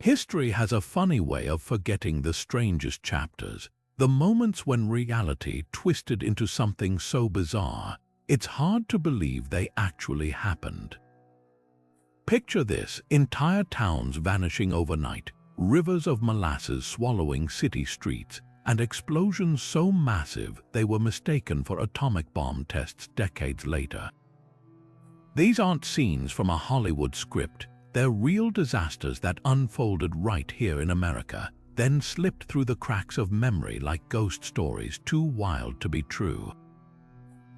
History has a funny way of forgetting the strangest chapters, the moments when reality twisted into something so bizarre, it's hard to believe they actually happened. Picture this: entire towns vanishing overnight, rivers of molasses swallowing city streets, and explosions so massive they were mistaken for atomic bomb tests decades later. These aren't scenes from a Hollywood script. They're real disasters that unfolded right here in America, then slipped through the cracks of memory like ghost stories too wild to be true.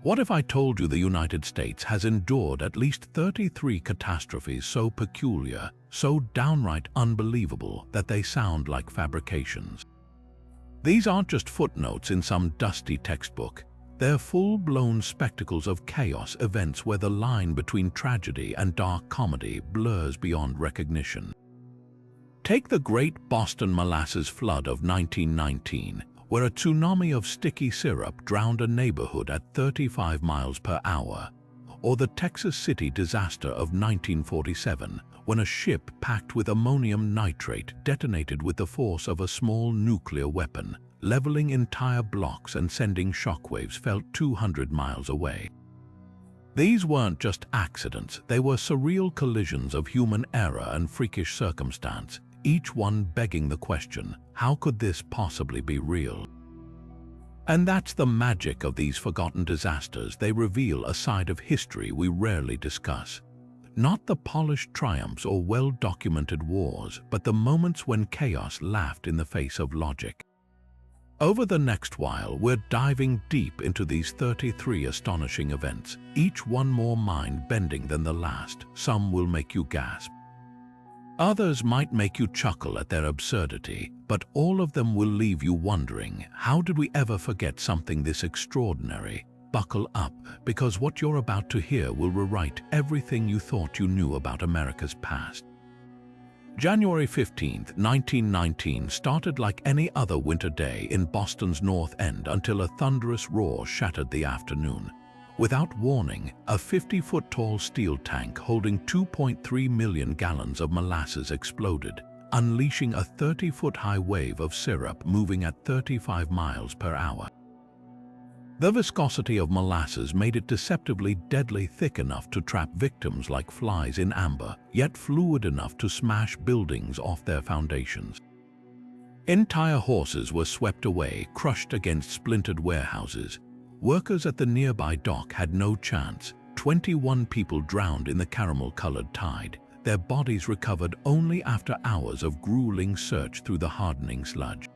What if I told you the United States has endured at least 33 catastrophes so peculiar, so downright unbelievable that they sound like fabrications? These aren't just footnotes in some dusty textbook. They're full-blown spectacles of chaos, events where the line between tragedy and dark comedy blurs beyond recognition. Take the Great Boston Molasses Flood of 1919, where a tsunami of sticky syrup drowned a neighborhood at 35 miles per hour, or the Texas City disaster of 1947, when a ship packed with ammonium nitrate detonated with the force of a small nuclear weapon, leveling entire blocks and sending shockwaves felt 200 miles away. These weren't just accidents, they were surreal collisions of human error and freakish circumstance, each one begging the question, how could this possibly be real? And that's the magic of these forgotten disasters. They reveal a side of history we rarely discuss. Not the polished triumphs or well-documented wars, but the moments when chaos laughed in the face of logic. Over the next while, we're diving deep into these 33 astonishing events, each one more mind-bending than the last. Some will make you gasp. Others might make you chuckle at their absurdity, but all of them will leave you wondering, how did we ever forget something this extraordinary? Buckle up, because what you're about to hear will rewrite everything you thought you knew about America's past. January 15, 1919 started like any other winter day in Boston's North End until a thunderous roar shattered the afternoon. Without warning, a 50-foot-tall steel tank holding 2.3 million gallons of molasses exploded, unleashing a 30-foot-high wave of syrup moving at 35 miles per hour. The viscosity of molasses made it deceptively deadly, thick enough to trap victims like flies in amber, yet fluid enough to smash buildings off their foundations. Entire horses were swept away, crushed against splintered warehouses. Workers at the nearby dock had no chance. 21 people drowned in the caramel-colored tide, their bodies recovered only after hours of grueling search through the hardening sludge.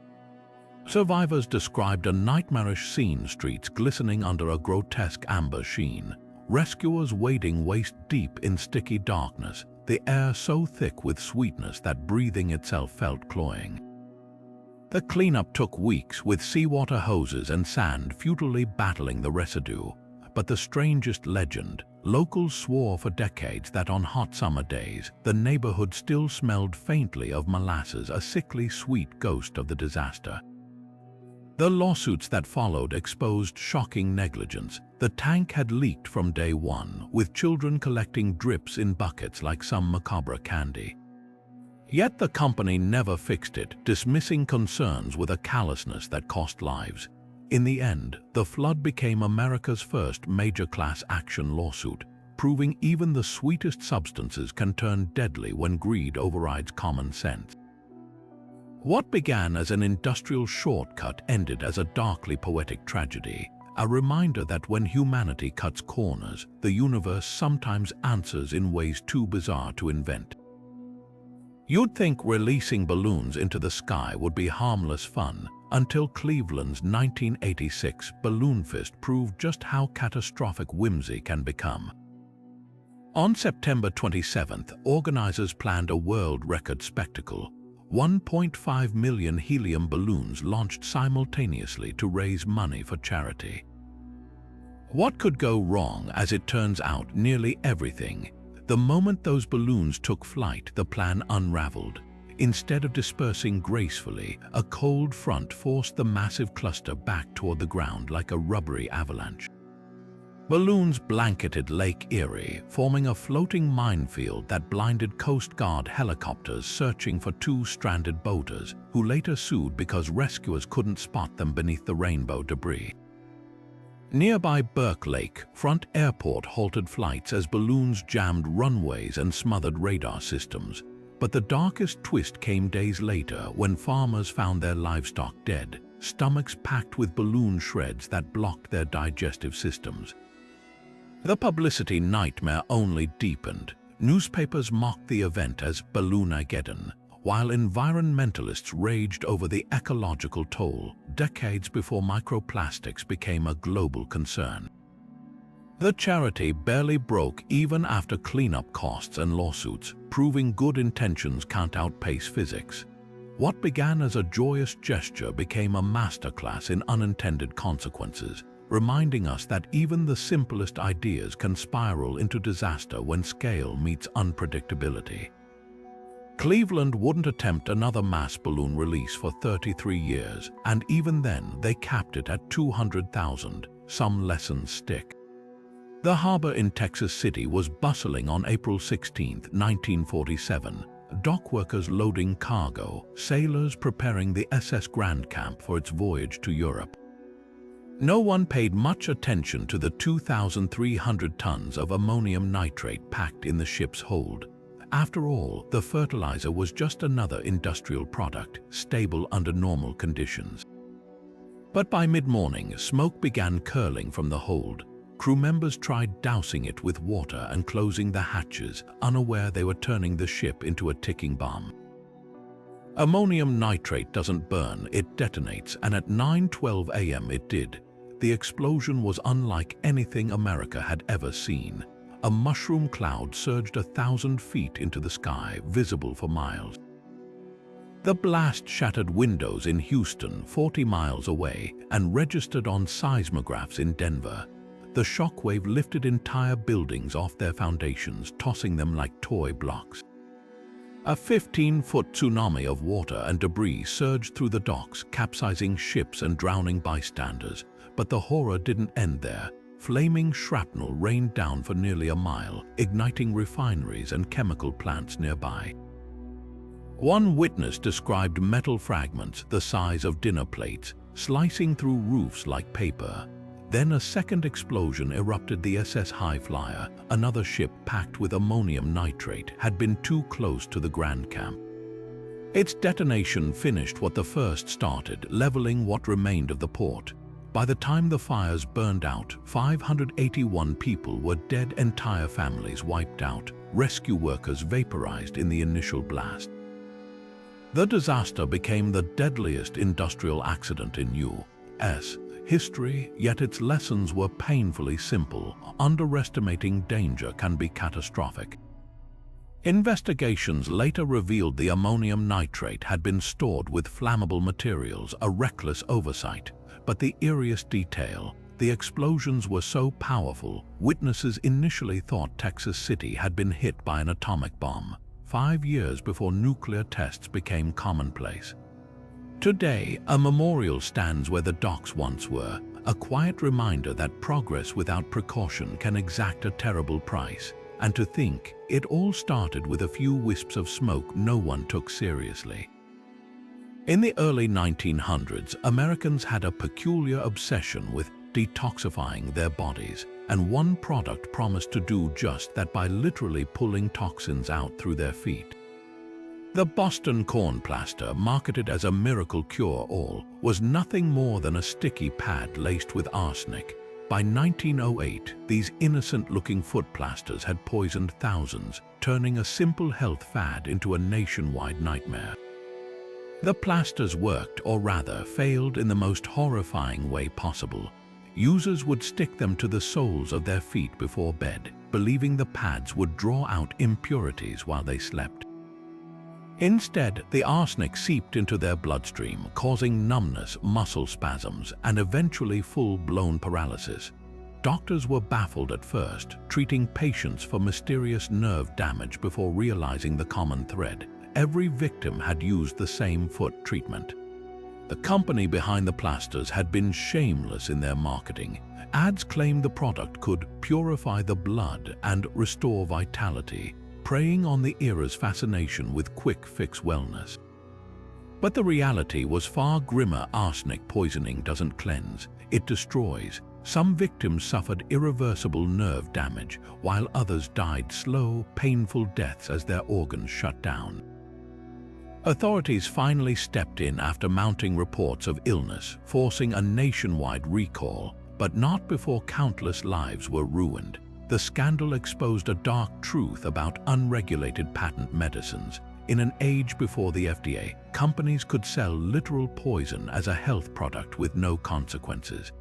Survivors described a nightmarish scene, streets glistening under a grotesque amber sheen, rescuers wading waist-deep in sticky darkness, the air so thick with sweetness that breathing itself felt cloying. The cleanup took weeks, with seawater hoses and sand futilely battling the residue. But the strangest legend, locals swore for decades that on hot summer days, the neighborhood still smelled faintly of molasses, a sickly sweet ghost of the disaster. The lawsuits that followed exposed shocking negligence. The tank had leaked from day one, with children collecting drips in buckets like some macabre candy. Yet the company never fixed it, dismissing concerns with a callousness that cost lives. In the end, the flood became America's first major class action lawsuit, proving even the sweetest substances can turn deadly when greed overrides common sense. What began as an industrial shortcut ended as a darkly poetic tragedy, a reminder that when humanity cuts corners, the universe sometimes answers in ways too bizarre to invent. You'd think releasing balloons into the sky would be harmless fun, until Cleveland's 1986 balloon fest proved just how catastrophic whimsy can become. On September 27th, organizers planned a world record spectacle. 1.5 million helium balloons launched simultaneously to raise money for charity. What could go wrong? As it turns out, nearly everything. The moment those balloons took flight, the plan unraveled. Instead of dispersing gracefully, a cold front forced the massive cluster back toward the ground like a rubbery avalanche. Balloons blanketed Lake Erie, forming a floating minefield that blinded Coast Guard helicopters searching for two stranded boaters, who later sued because rescuers couldn't spot them beneath the rainbow debris. Nearby Burke Lake Front Airport halted flights as balloons jammed runways and smothered radar systems. But the darkest twist came days later when farmers found their livestock dead, stomachs packed with balloon shreds that blocked their digestive systems. The publicity nightmare only deepened. Newspapers mocked the event as Balloonageddon, while environmentalists raged over the ecological toll, decades before microplastics became a global concern. The charity barely broke even after cleanup costs and lawsuits, proving good intentions can't outpace physics. What began as a joyous gesture became a masterclass in unintended consequences, reminding us that even the simplest ideas can spiral into disaster when scale meets unpredictability. Cleveland wouldn't attempt another mass balloon release for 33 years, and even then they capped it at 200,000. Some lessons stick. The harbor in Texas City was bustling on April 16, 1947. Dock workers loading cargo, sailors preparing the SS Grand Camp for its voyage to Europe. No one paid much attention to the 2,300 tons of ammonium nitrate packed in the ship's hold. After all, the fertilizer was just another industrial product, stable under normal conditions. But by mid-morning, smoke began curling from the hold. Crew members tried dousing it with water and closing the hatches, unaware they were turning the ship into a ticking bomb. Ammonium nitrate doesn't burn, it detonates, and at 9:12 a.m. it did. The explosion was unlike anything America had ever seen. A mushroom cloud surged 1,000 feet into the sky, visible for miles. The blast shattered windows in Houston, 40 miles away, and registered on seismographs in Denver. The shockwave lifted entire buildings off their foundations, tossing them like toy blocks. A 15-foot tsunami of water and debris surged through the docks, capsizing ships and drowning bystanders. But the horror didn't end there. Flaming shrapnel rained down for nearly a mile, igniting refineries and chemical plants nearby. One witness described metal fragments the size of dinner plates, slicing through roofs like paper. Then a second explosion erupted. The SS High Flyer, another ship packed with ammonium nitrate, had been too close to the Grand Camp. Its detonation finished what the first started, leveling what remained of the port. By the time the fires burned out, 581 people were dead, entire families wiped out, rescue workers vaporized in the initial blast. The disaster became the deadliest industrial accident in U.S. history, yet its lessons were painfully simple. Underestimating danger can be catastrophic. Investigations later revealed the ammonium nitrate had been stored with flammable materials, a reckless oversight. But the eeriest detail, the explosions were so powerful, witnesses initially thought Texas City had been hit by an atomic bomb, 5 years before nuclear tests became commonplace. Today, a memorial stands where the docks once were, a quiet reminder that progress without precaution can exact a terrible price. And to think, it all started with a few wisps of smoke no one took seriously. In the early 1900s, Americans had a peculiar obsession with detoxifying their bodies, and one product promised to do just that by literally pulling toxins out through their feet. The Boston corn plaster, marketed as a miracle cure-all, was nothing more than a sticky pad laced with arsenic. By 1908, these innocent-looking foot plasters had poisoned thousands, turning a simple health fad into a nationwide nightmare. The plasters worked, or rather failed, in the most horrifying way possible. Users would stick them to the soles of their feet before bed, believing the pads would draw out impurities while they slept. Instead, the arsenic seeped into their bloodstream, causing numbness, muscle spasms, and eventually full-blown paralysis. Doctors were baffled at first, treating patients for mysterious nerve damage before realizing the common thread. Every victim had used the same foot treatment. The company behind the plasters had been shameless in their marketing. Ads claimed the product could purify the blood and restore vitality, preying on the era's fascination with quick-fix wellness. But the reality was far grimmer. Arsenic poisoning doesn't cleanse, it destroys. Some victims suffered irreversible nerve damage, while others died slow, painful deaths as their organs shut down. Authorities finally stepped in after mounting reports of illness, forcing a nationwide recall, but not before countless lives were ruined. The scandal exposed a dark truth about unregulated patent medicines. In an age before the FDA, companies could sell literal poison as a health product with no consequences.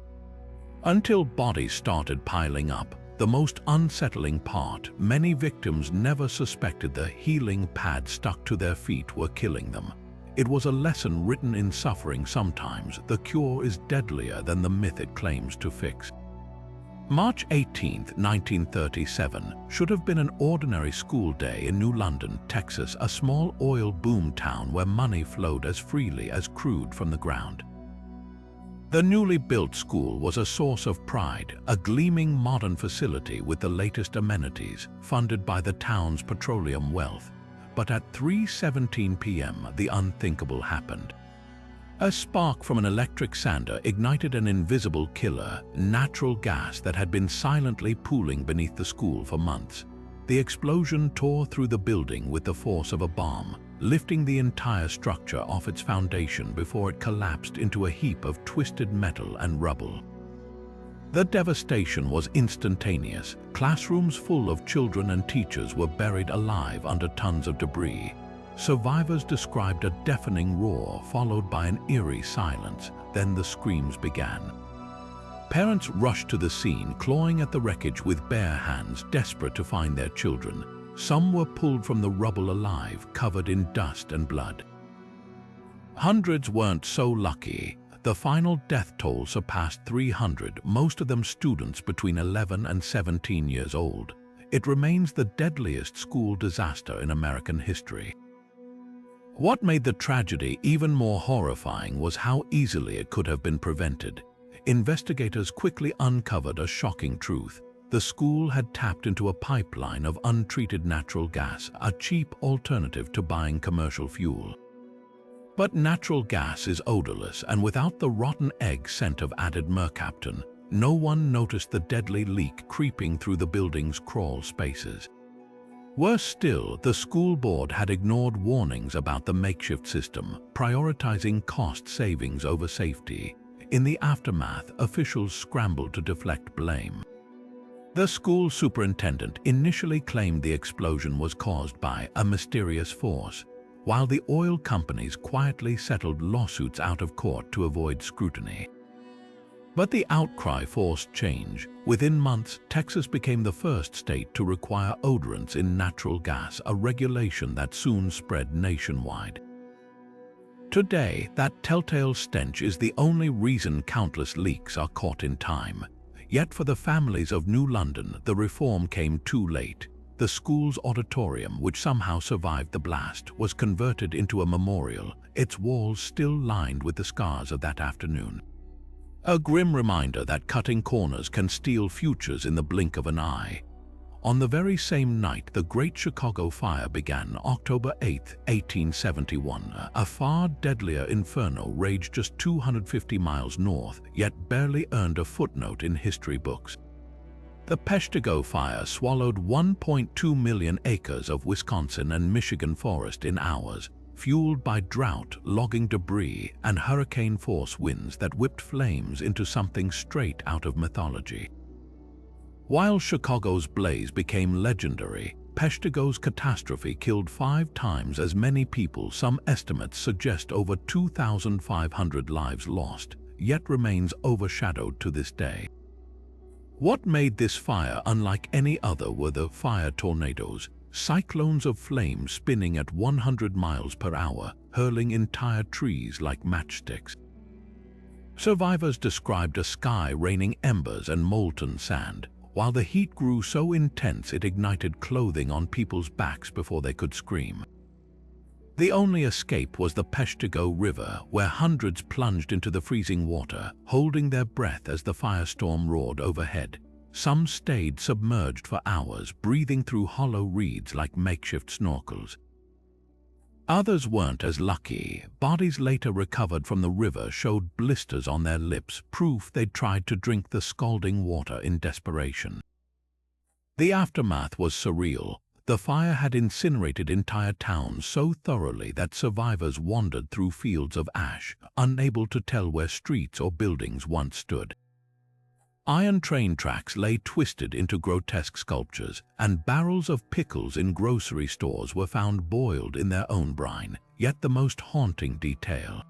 Until bodies started piling up, the most unsettling part, many victims never suspected the healing pads stuck to their feet were killing them. It was a lesson written in suffering. Sometimes the cure is deadlier than the myth it claims to fix. March 18, 1937, should have been an ordinary school day in New London, Texas, a small oil boom town where money flowed as freely as crude from the ground. The newly built school was a source of pride, a gleaming modern facility with the latest amenities, funded by the town's petroleum wealth. But at 3:17 p.m., the unthinkable happened. A spark from an electric sander ignited an invisible killer, natural gas that had been silently pooling beneath the school for months. The explosion tore through the building with the force of a bomb, lifting the entire structure off its foundation before it collapsed into a heap of twisted metal and rubble. The devastation was instantaneous. Classrooms full of children and teachers were buried alive under tons of debris. Survivors described a deafening roar followed by an eerie silence. Then the screams began. Parents rushed to the scene, clawing at the wreckage with bare hands, desperate to find their children. Some were pulled from the rubble alive, covered in dust and blood. Hundreds weren't so lucky. The final death toll surpassed 300, most of them students between 11 and 17 years old. It remains the deadliest school disaster in American history. What made the tragedy even more horrifying was how easily it could have been prevented. Investigators quickly uncovered a shocking truth. The school had tapped into a pipeline of untreated natural gas, a cheap alternative to buying commercial fuel. But natural gas is odorless, and without the rotten egg scent of added mercaptan, no one noticed the deadly leak creeping through the building's crawl spaces. Worse still, the school board had ignored warnings about the makeshift system, prioritizing cost savings over safety. In the aftermath, officials scrambled to deflect blame. The school superintendent initially claimed the explosion was caused by a mysterious force, while the oil companies quietly settled lawsuits out of court to avoid scrutiny. But the outcry forced change. Within months, Texas became the first state to require odorants in natural gas, a regulation that soon spread nationwide. Today, that telltale stench is the only reason countless leaks are caught in time. Yet for the families of New London, the reform came too late. The school's auditorium, which somehow survived the blast, was converted into a memorial, its walls still lined with the scars of that afternoon. A grim reminder that cutting corners can steal futures in the blink of an eye. On the very same night, the Great Chicago Fire began, October 8, 1871. A far deadlier inferno raged just 250 miles north, yet barely earned a footnote in history books. The Peshtigo Fire swallowed 1.2 million acres of Wisconsin and Michigan forest in hours, fueled by drought, logging debris, and hurricane-force winds that whipped flames into something straight out of mythology. While Chicago's blaze became legendary, Peshtigo's catastrophe killed 5 times as many people. Some estimates suggest over 2,500 lives lost, yet remains overshadowed to this day. What made this fire unlike any other were the fire tornadoes, cyclones of flame spinning at 100 miles per hour, hurling entire trees like matchsticks. Survivors described a sky raining embers and molten sand, while the heat grew so intense it ignited clothing on people's backs before they could scream. The only escape was the Peshtigo River, where hundreds plunged into the freezing water, holding their breath as the firestorm roared overhead. Some stayed submerged for hours, breathing through hollow reeds like makeshift snorkels. Others weren't as lucky. Bodies later recovered from the river showed blisters on their lips, proof they'd tried to drink the scalding water in desperation. The aftermath was surreal. The fire had incinerated entire towns so thoroughly that survivors wandered through fields of ash, unable to tell where streets or buildings once stood. Iron train tracks lay twisted into grotesque sculptures, and barrels of pickles in grocery stores were found boiled in their own brine, yet the most haunting detail.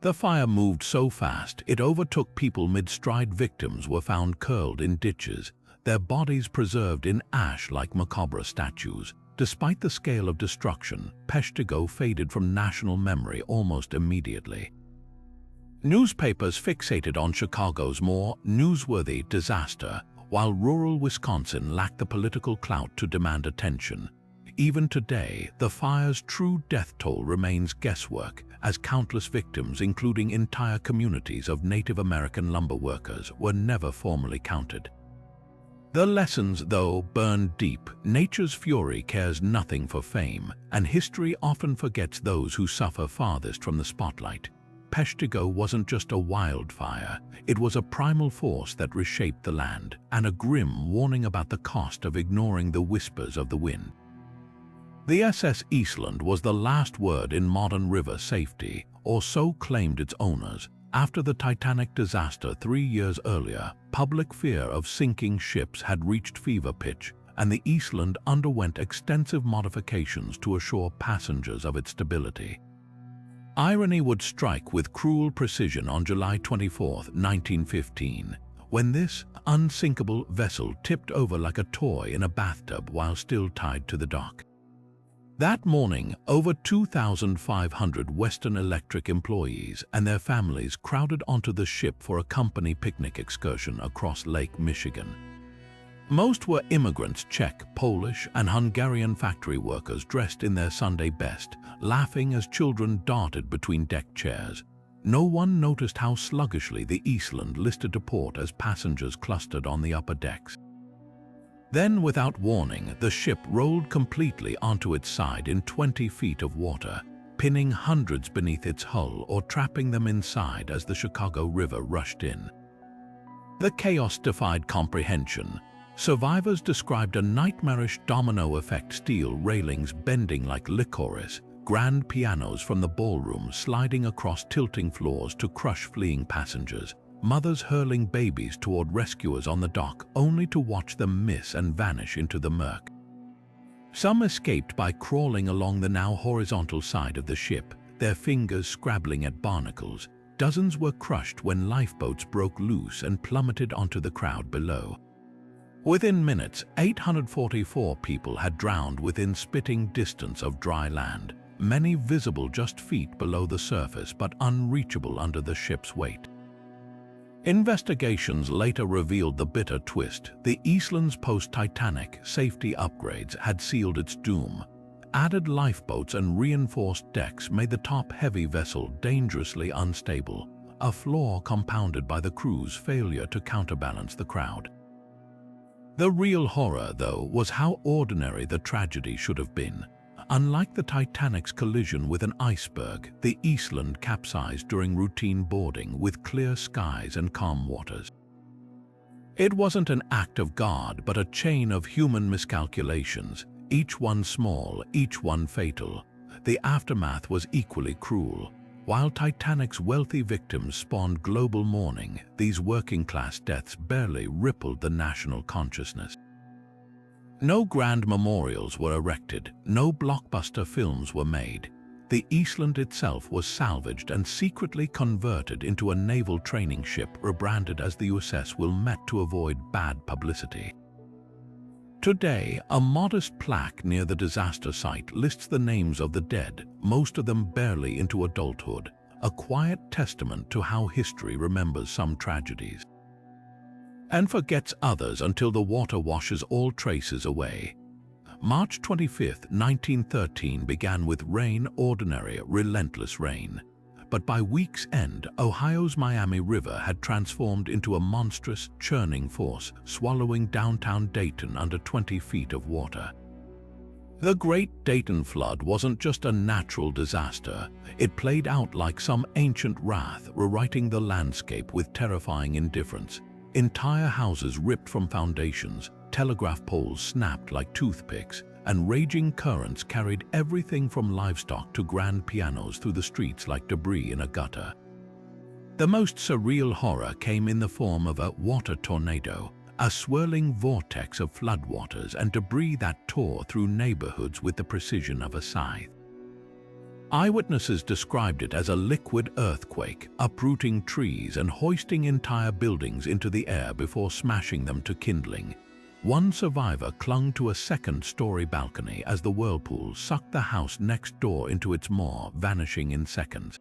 The fire moved so fast it overtook people mid-stride. Victims were found curled in ditches, their bodies preserved in ash like macabre statues. Despite the scale of destruction, Peshtigo faded from national memory almost immediately. Newspapers fixated on Chicago's more newsworthy disaster, while rural Wisconsin lacked the political clout to demand attention. Even today, the fire's true death toll remains guesswork, as countless victims, including entire communities of Native American lumber workers, were never formally counted. The lessons, though, burned deep. Nature's fury cares nothing for fame, and history often forgets those who suffer farthest from the spotlight. Peshtigo wasn't just a wildfire, it was a primal force that reshaped the land, and a grim warning about the cost of ignoring the whispers of the wind. The SS Eastland was the last word in modern river safety, or so claimed its owners. After the Titanic disaster 3 years earlier, public fear of sinking ships had reached fever pitch, and the Eastland underwent extensive modifications to assure passengers of its stability. Irony would strike with cruel precision on July 24, 1915, when this unsinkable vessel tipped over like a toy in a bathtub while still tied to the dock. That morning, over 2,500 Western Electric employees and their families crowded onto the ship for a company picnic excursion across Lake Michigan. Most were immigrants, Czech, Polish, and Hungarian factory workers dressed in their Sunday best, laughing as children darted between deck chairs. No one noticed how sluggishly the Eastland listed to port as passengers clustered on the upper decks. Then, without warning, the ship rolled completely onto its side in 20 feet of water, pinning hundreds beneath its hull or trapping them inside as the Chicago River rushed in. The chaos defied comprehension. Survivors described a nightmarish domino effect, steel railings bending like licorice, grand pianos from the ballroom sliding across tilting floors to crush fleeing passengers, mothers hurling babies toward rescuers on the dock only to watch them miss and vanish into the murk. Some escaped by crawling along the now horizontal side of the ship, their fingers scrabbling at barnacles. Dozens were crushed when lifeboats broke loose and plummeted onto the crowd below. Within minutes, 844 people had drowned within spitting distance of dry land, many visible just feet below the surface but unreachable under the ship's weight. Investigations later revealed the bitter twist. The Eastland's post-Titanic safety upgrades had sealed its doom. Added lifeboats and reinforced decks made the top-heavy vessel dangerously unstable, a flaw compounded by the crew's failure to counterbalance the crowd. The real horror, though, was how ordinary the tragedy should have been. Unlike the Titanic's collision with an iceberg, the Eastland capsized during routine boarding with clear skies and calm waters. It wasn't an act of God, but a chain of human miscalculations, each one small, each one fatal. The aftermath was equally cruel. While Titanic's wealthy victims spawned global mourning, these working-class deaths barely rippled the national consciousness. No grand memorials were erected, no blockbuster films were made. The Eastland itself was salvaged and secretly converted into a naval training ship rebranded as the USS Wilmette to avoid bad publicity. Today, a modest plaque near the disaster site lists the names of the dead, most of them barely into adulthood, a quiet testament to how history remembers some tragedies and forgets others until the water washes all traces away. March 25, 1913 began with rain, ordinary, relentless rain. But by week's end, Ohio's Miami River had transformed into a monstrous, churning force, swallowing downtown Dayton under 20 feet of water. The Great Dayton Flood wasn't just a natural disaster. It played out like some ancient wrath, rewriting the landscape with terrifying indifference. Entire houses ripped from foundations, telegraph poles snapped like toothpicks, and raging currents carried everything from livestock to grand pianos through the streets like debris in a gutter. The most surreal horror came in the form of a water tornado, a swirling vortex of floodwaters and debris that tore through neighborhoods with the precision of a scythe. Eyewitnesses described it as a liquid earthquake, uprooting trees and hoisting entire buildings into the air before smashing them to kindling. One survivor clung to a second-story balcony as the whirlpool sucked the house next door into its maw, vanishing in seconds.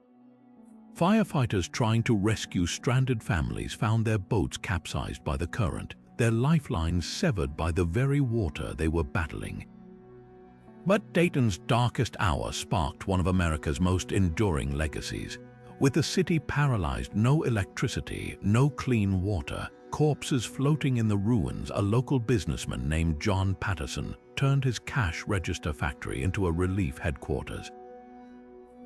Firefighters trying to rescue stranded families found their boats capsized by the current, their lifelines severed by the very water they were battling. But Dayton's darkest hour sparked one of America's most enduring legacies. With the city paralyzed, no electricity, no clean water, corpses floating in the ruins, a local businessman named John Patterson turned his cash register factory into a relief headquarters.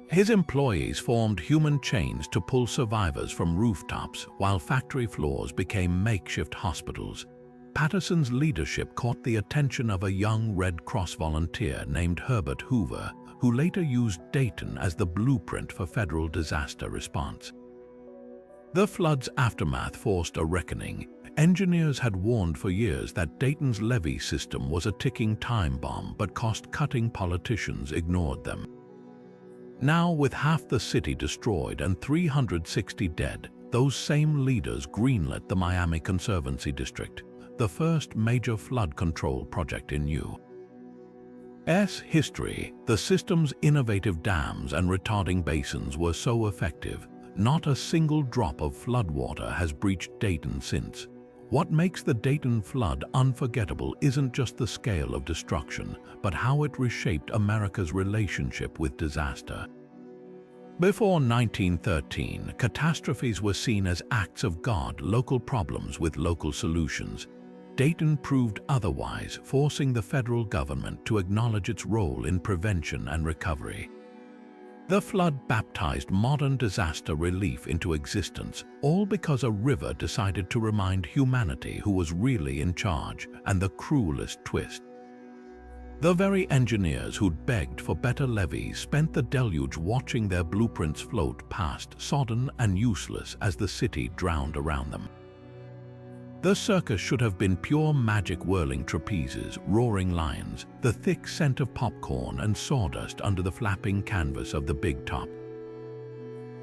His employees formed human chains to pull survivors from rooftops, while factory floors became makeshift hospitals. Patterson's leadership caught the attention of a young Red Cross volunteer named Herbert Hoover, who later used Dayton as the blueprint for federal disaster response. The flood's aftermath forced a reckoning. Engineers had warned for years that Dayton's levee system was a ticking time bomb, but cost-cutting politicians ignored them. Now, with half the city destroyed and 360 dead, those same leaders greenlit the Miami Conservancy District, the first major flood control project in U.S. history. The system's innovative dams and retarding basins were so effective, not a single drop of floodwater has breached Dayton since. What makes the Dayton flood unforgettable isn't just the scale of destruction, but how it reshaped America's relationship with disaster. Before 1913, catastrophes were seen as acts of God, local problems with local solutions. Dayton proved otherwise, forcing the federal government to acknowledge its role in prevention and recovery. The flood baptized modern disaster relief into existence, all because a river decided to remind humanity who was really in charge. And the cruelest twist: the very engineers who'd begged for better levees spent the deluge watching their blueprints float past, sodden and useless as the city drowned around them. The circus should have been pure magic, whirling trapezes, roaring lions, the thick scent of popcorn and sawdust under the flapping canvas of the big top.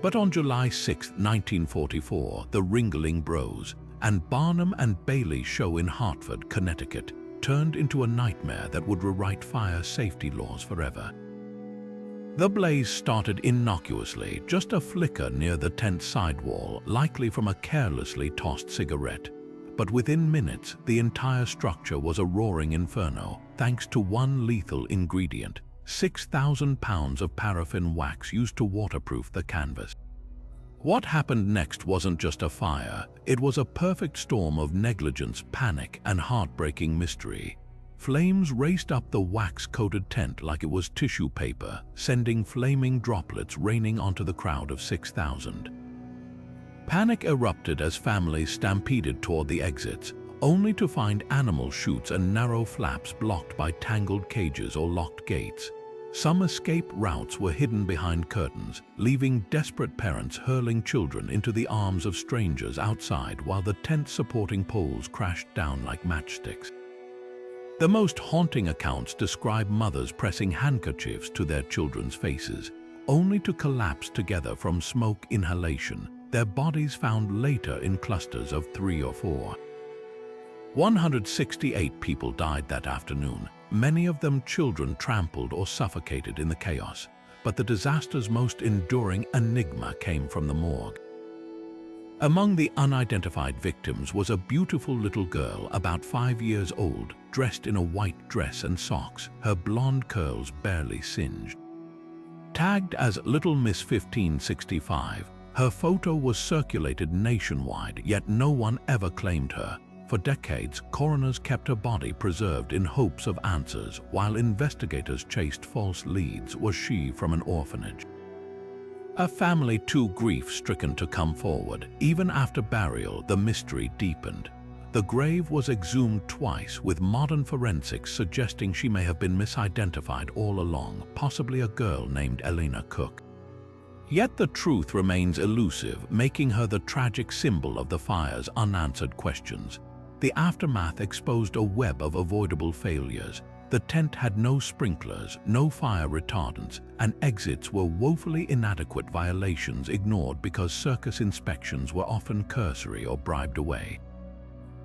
But on July 6, 1944, the Ringling Bros and Barnum and Bailey show in Hartford, Connecticut, turned into a nightmare that would rewrite fire safety laws forever. The blaze started innocuously, just a flicker near the tent sidewall, likely from a carelessly tossed cigarette. But within minutes, the entire structure was a roaring inferno, thanks to one lethal ingredient: 6,000 pounds of paraffin wax used to waterproof the canvas. What happened next wasn't just a fire, it was a perfect storm of negligence, panic, and heartbreaking mystery. Flames raced up the wax-coated tent like it was tissue paper, sending flaming droplets raining onto the crowd of 6,000. Panic erupted as families stampeded toward the exits, only to find animal chutes and narrow flaps blocked by tangled cages or locked gates. Some escape routes were hidden behind curtains, leaving desperate parents hurling children into the arms of strangers outside while the tent's supporting poles crashed down like matchsticks. The most haunting accounts describe mothers pressing handkerchiefs to their children's faces, only to collapse together from smoke inhalation, their bodies found later in clusters of 3 or 4. 168 people died that afternoon, many of them children trampled or suffocated in the chaos. But the disaster's most enduring enigma came from the morgue. Among the unidentified victims was a beautiful little girl about 5 years old, dressed in a white dress and socks, her blonde curls barely singed. Tagged as Little Miss 1565, her photo was circulated nationwide, yet no one ever claimed her. For decades, coroners kept her body preserved in hopes of answers, while investigators chased false leads. Was she from an orphanage? A family too grief-stricken to come forward. Even after burial, the mystery deepened. The grave was exhumed twice, with modern forensics suggesting she may have been misidentified all along, possibly a girl named Elena Cook. Yet the truth remains elusive, making her the tragic symbol of the fire's unanswered questions. The aftermath exposed a web of avoidable failures. The tent had no sprinklers, no fire retardants, and exits were woefully inadequate, violations ignored because circus inspections were often cursory or bribed away.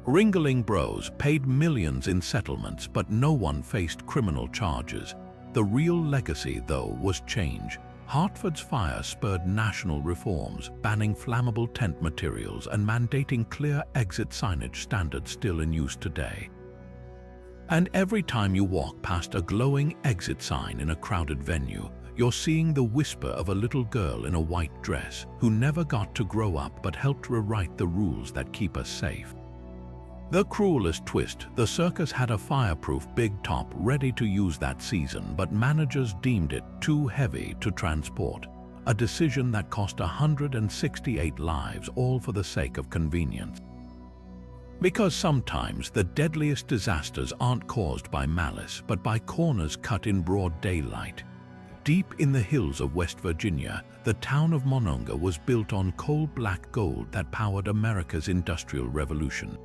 Ringling bros paid millions in settlements, but no one faced criminal charges. The real legacy, though, was change. Hartford's fire spurred national reforms, banning flammable tent materials and mandating clear exit signage, standards still in use today. And every time you walk past a glowing exit sign in a crowded venue, you're seeing the whisper of a little girl in a white dress who never got to grow up but helped rewrite the rules that keep us safe. The cruelest twist, the circus had a fireproof big top ready to use that season, but managers deemed it too heavy to transport, a decision that cost 168 lives, all for the sake of convenience. Because sometimes the deadliest disasters aren't caused by malice, but by corners cut in broad daylight. Deep in the hills of West Virginia, the town of Monongah was built on coal-black gold that powered America's Industrial Revolution.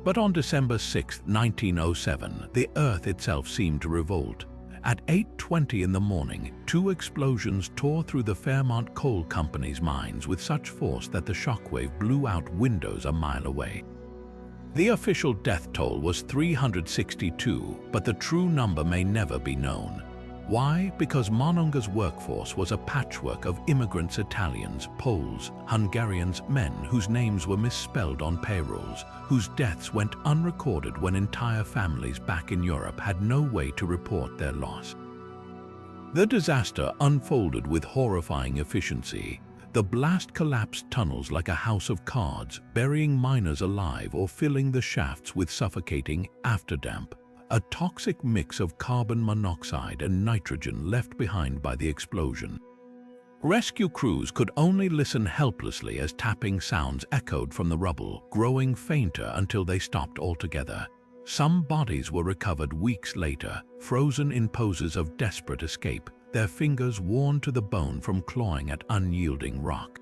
But on December 6, 1907, the earth itself seemed to revolt. At 8:20 in the morning, 2 explosions tore through the Fairmont Coal Company's mines with such force that the shockwave blew out windows a mile away. The official death toll was 362, but the true number may never be known. Why? Because Monongah's workforce was a patchwork of immigrants, Italians, Poles, Hungarians, men whose names were misspelled on payrolls, whose deaths went unrecorded when entire families back in Europe had no way to report their loss. The disaster unfolded with horrifying efficiency. The blast collapsed tunnels like a house of cards, burying miners alive or filling the shafts with suffocating afterdamp, a toxic mix of carbon monoxide and nitrogen left behind by the explosion. Rescue crews could only listen helplessly as tapping sounds echoed from the rubble, growing fainter until they stopped altogether. Some bodies were recovered weeks later, frozen in poses of desperate escape, their fingers worn to the bone from clawing at unyielding rock.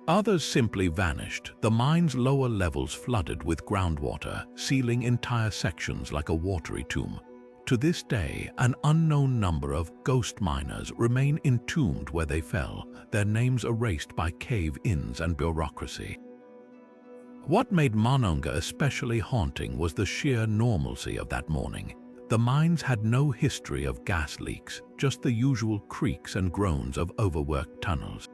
Others simply vanished, the mine's lower levels flooded with groundwater, sealing entire sections like a watery tomb. To this day, an unknown number of ghost miners remain entombed where they fell, their names erased by cave-ins and bureaucracy. What made Monongah especially haunting was the sheer normalcy of that morning. The mines had no history of gas leaks, just the usual creaks and groans of overworked tunnels.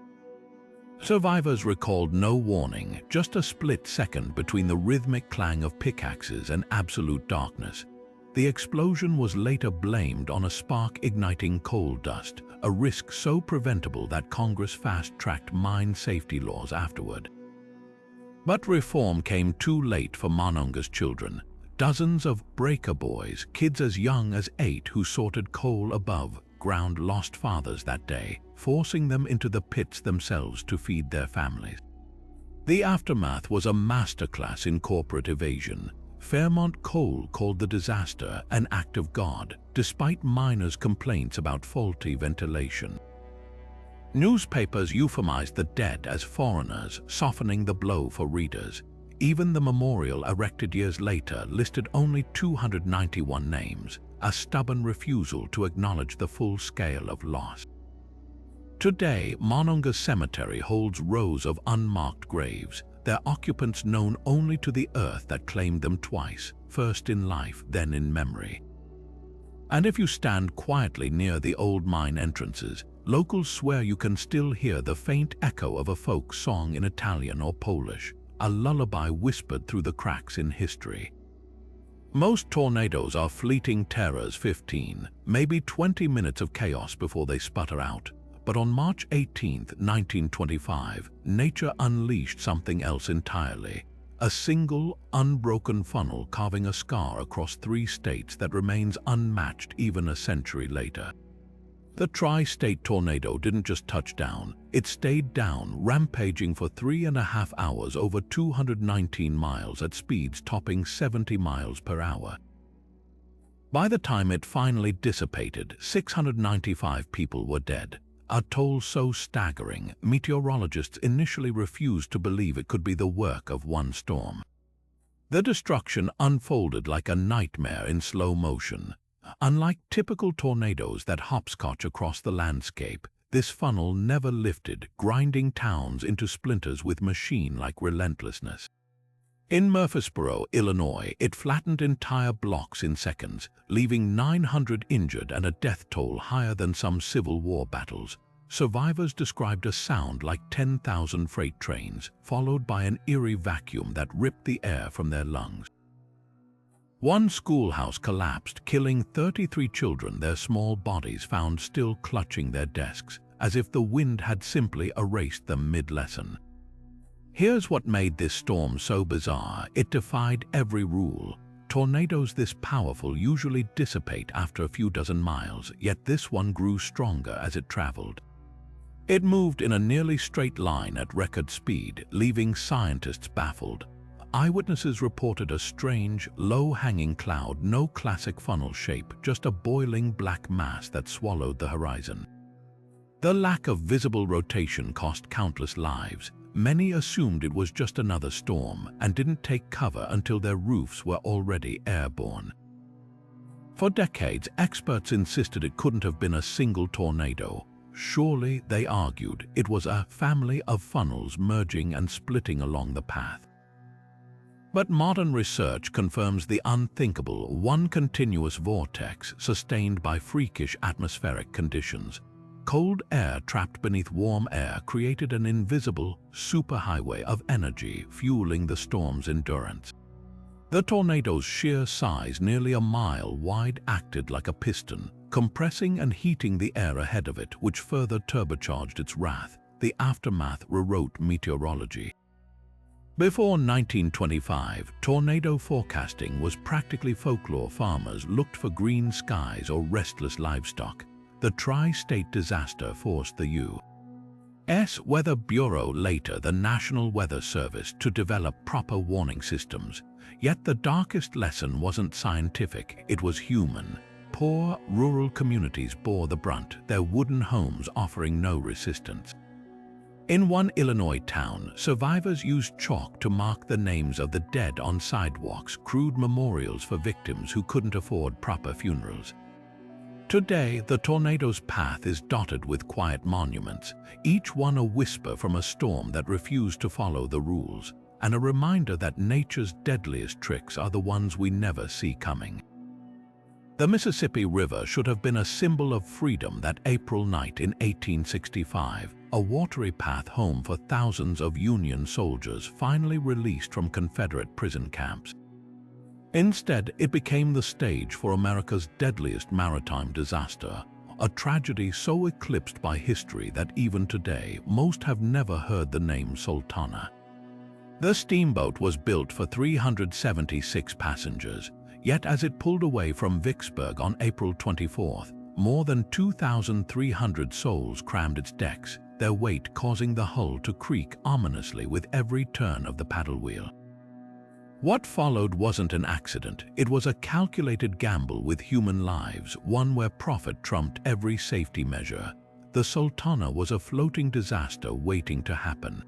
Survivors recalled no warning, just a split second between the rhythmic clang of pickaxes and absolute darkness. The explosion was later blamed on a spark igniting coal dust, a risk so preventable that Congress fast-tracked mine safety laws afterward. But reform came too late for Monongah's children. Dozens of breaker boys, kids as young as 8 who sorted coal above ground, lost fathers that day, forcing them into the pits themselves to feed their families. The aftermath was a masterclass in corporate evasion. Fairmont Coal called the disaster an act of God, despite miners' complaints about faulty ventilation. Newspapers euphemized the dead as foreigners, softening the blow for readers. Even the memorial erected years later listed only 291 names, a stubborn refusal to acknowledge the full scale of loss. Today, Monongah Cemetery holds rows of unmarked graves, their occupants known only to the earth that claimed them twice, first in life, then in memory. And if you stand quietly near the old mine entrances, Locals swear you can still hear the faint echo of a folk song in Italian or Polish, a lullaby whispered through the cracks in history. Most tornadoes are fleeting terrors, 15, maybe 20 minutes of chaos before they sputter out. But on March 18, 1925, nature unleashed something else entirely. A single, unbroken funnel carving a scar across 3 states that remains unmatched even a century later. The tri-state tornado didn't just touch down, it stayed down, rampaging for 3.5 hours over 219 miles at speeds topping 70 miles per hour. By the time it finally dissipated, 695 people were dead. A toll so staggering, meteorologists initially refused to believe it could be the work of one storm. The destruction unfolded like a nightmare in slow motion. Unlike typical tornadoes that hopscotch across the landscape, this funnel never lifted, grinding towns into splinters with machine-like relentlessness. In Murfreesboro, Illinois, it flattened entire blocks in seconds, leaving 900 injured and a death toll higher than some Civil War battles. Survivors described a sound like 10,000 freight trains, followed by an eerie vacuum that ripped the air from their lungs. One schoolhouse collapsed, killing 33 children, their small bodies found still clutching their desks, as if the wind had simply erased them mid-lesson. Here's what made this storm so bizarre: it defied every rule. Tornadoes this powerful usually dissipate after a few dozen miles, yet this one grew stronger as it traveled. It moved in a nearly straight line at record speed, leaving scientists baffled. Eyewitnesses reported a strange, low-hanging cloud, no classic funnel shape, just a boiling black mass that swallowed the horizon. The lack of visible rotation cost countless lives. Many assumed it was just another storm and didn't take cover until their roofs were already airborne. For decades, experts insisted it couldn't have been a single tornado. Surely, they argued, it was a family of funnels merging and splitting along the path. But modern research confirms the unthinkable: one continuous vortex sustained by freakish atmospheric conditions. Cold air trapped beneath warm air created an invisible superhighway of energy, fueling the storm's endurance. The tornado's sheer size, nearly a mile wide, acted like a piston, compressing and heating the air ahead of it, which further turbocharged its wrath. The aftermath rewrote meteorology. Before 1925, tornado forecasting was practically folklore. Farmers looked for green skies or restless livestock. The tri-state disaster forced the U.S. Weather Bureau, later the National Weather Service, to develop proper warning systems. Yet the darkest lesson wasn't scientific, it was human. Poor, rural communities bore the brunt, their wooden homes offering no resistance. In one Illinois town, survivors used chalk to mark the names of the dead on sidewalks, crude memorials for victims who couldn't afford proper funerals. Today, the tornado's path is dotted with quiet monuments, each one a whisper from a storm that refused to follow the rules, and a reminder that nature's deadliest tricks are the ones we never see coming. The Mississippi River should have been a symbol of freedom that April night in 1865, a watery path home for thousands of Union soldiers finally released from Confederate prison camps. Instead, it became the stage for America's deadliest maritime disaster, a tragedy so eclipsed by history that even today, most have never heard the name Sultana. The steamboat was built for 376 passengers, yet as it pulled away from Vicksburg on April 24th, more than 2,300 souls crammed its decks, their weight causing the hull to creak ominously with every turn of the paddle wheel. What followed wasn't an accident, it was a calculated gamble with human lives, one where profit trumped every safety measure. The Sultana was a floating disaster waiting to happen.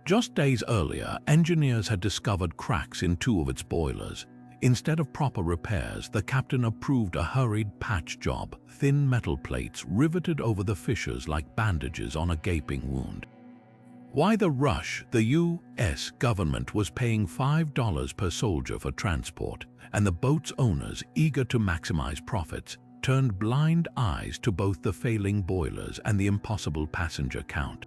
Just days earlier, engineers had discovered cracks in 2 of its boilers. Instead of proper repairs, the captain approved a hurried patch job, thin metal plates riveted over the fissures like bandages on a gaping wound. Why the rush? The U.S. government was paying $5 per soldier for transport, and the boat's owners, eager to maximize profits, turned blind eyes to both the failing boilers and the impossible passenger count.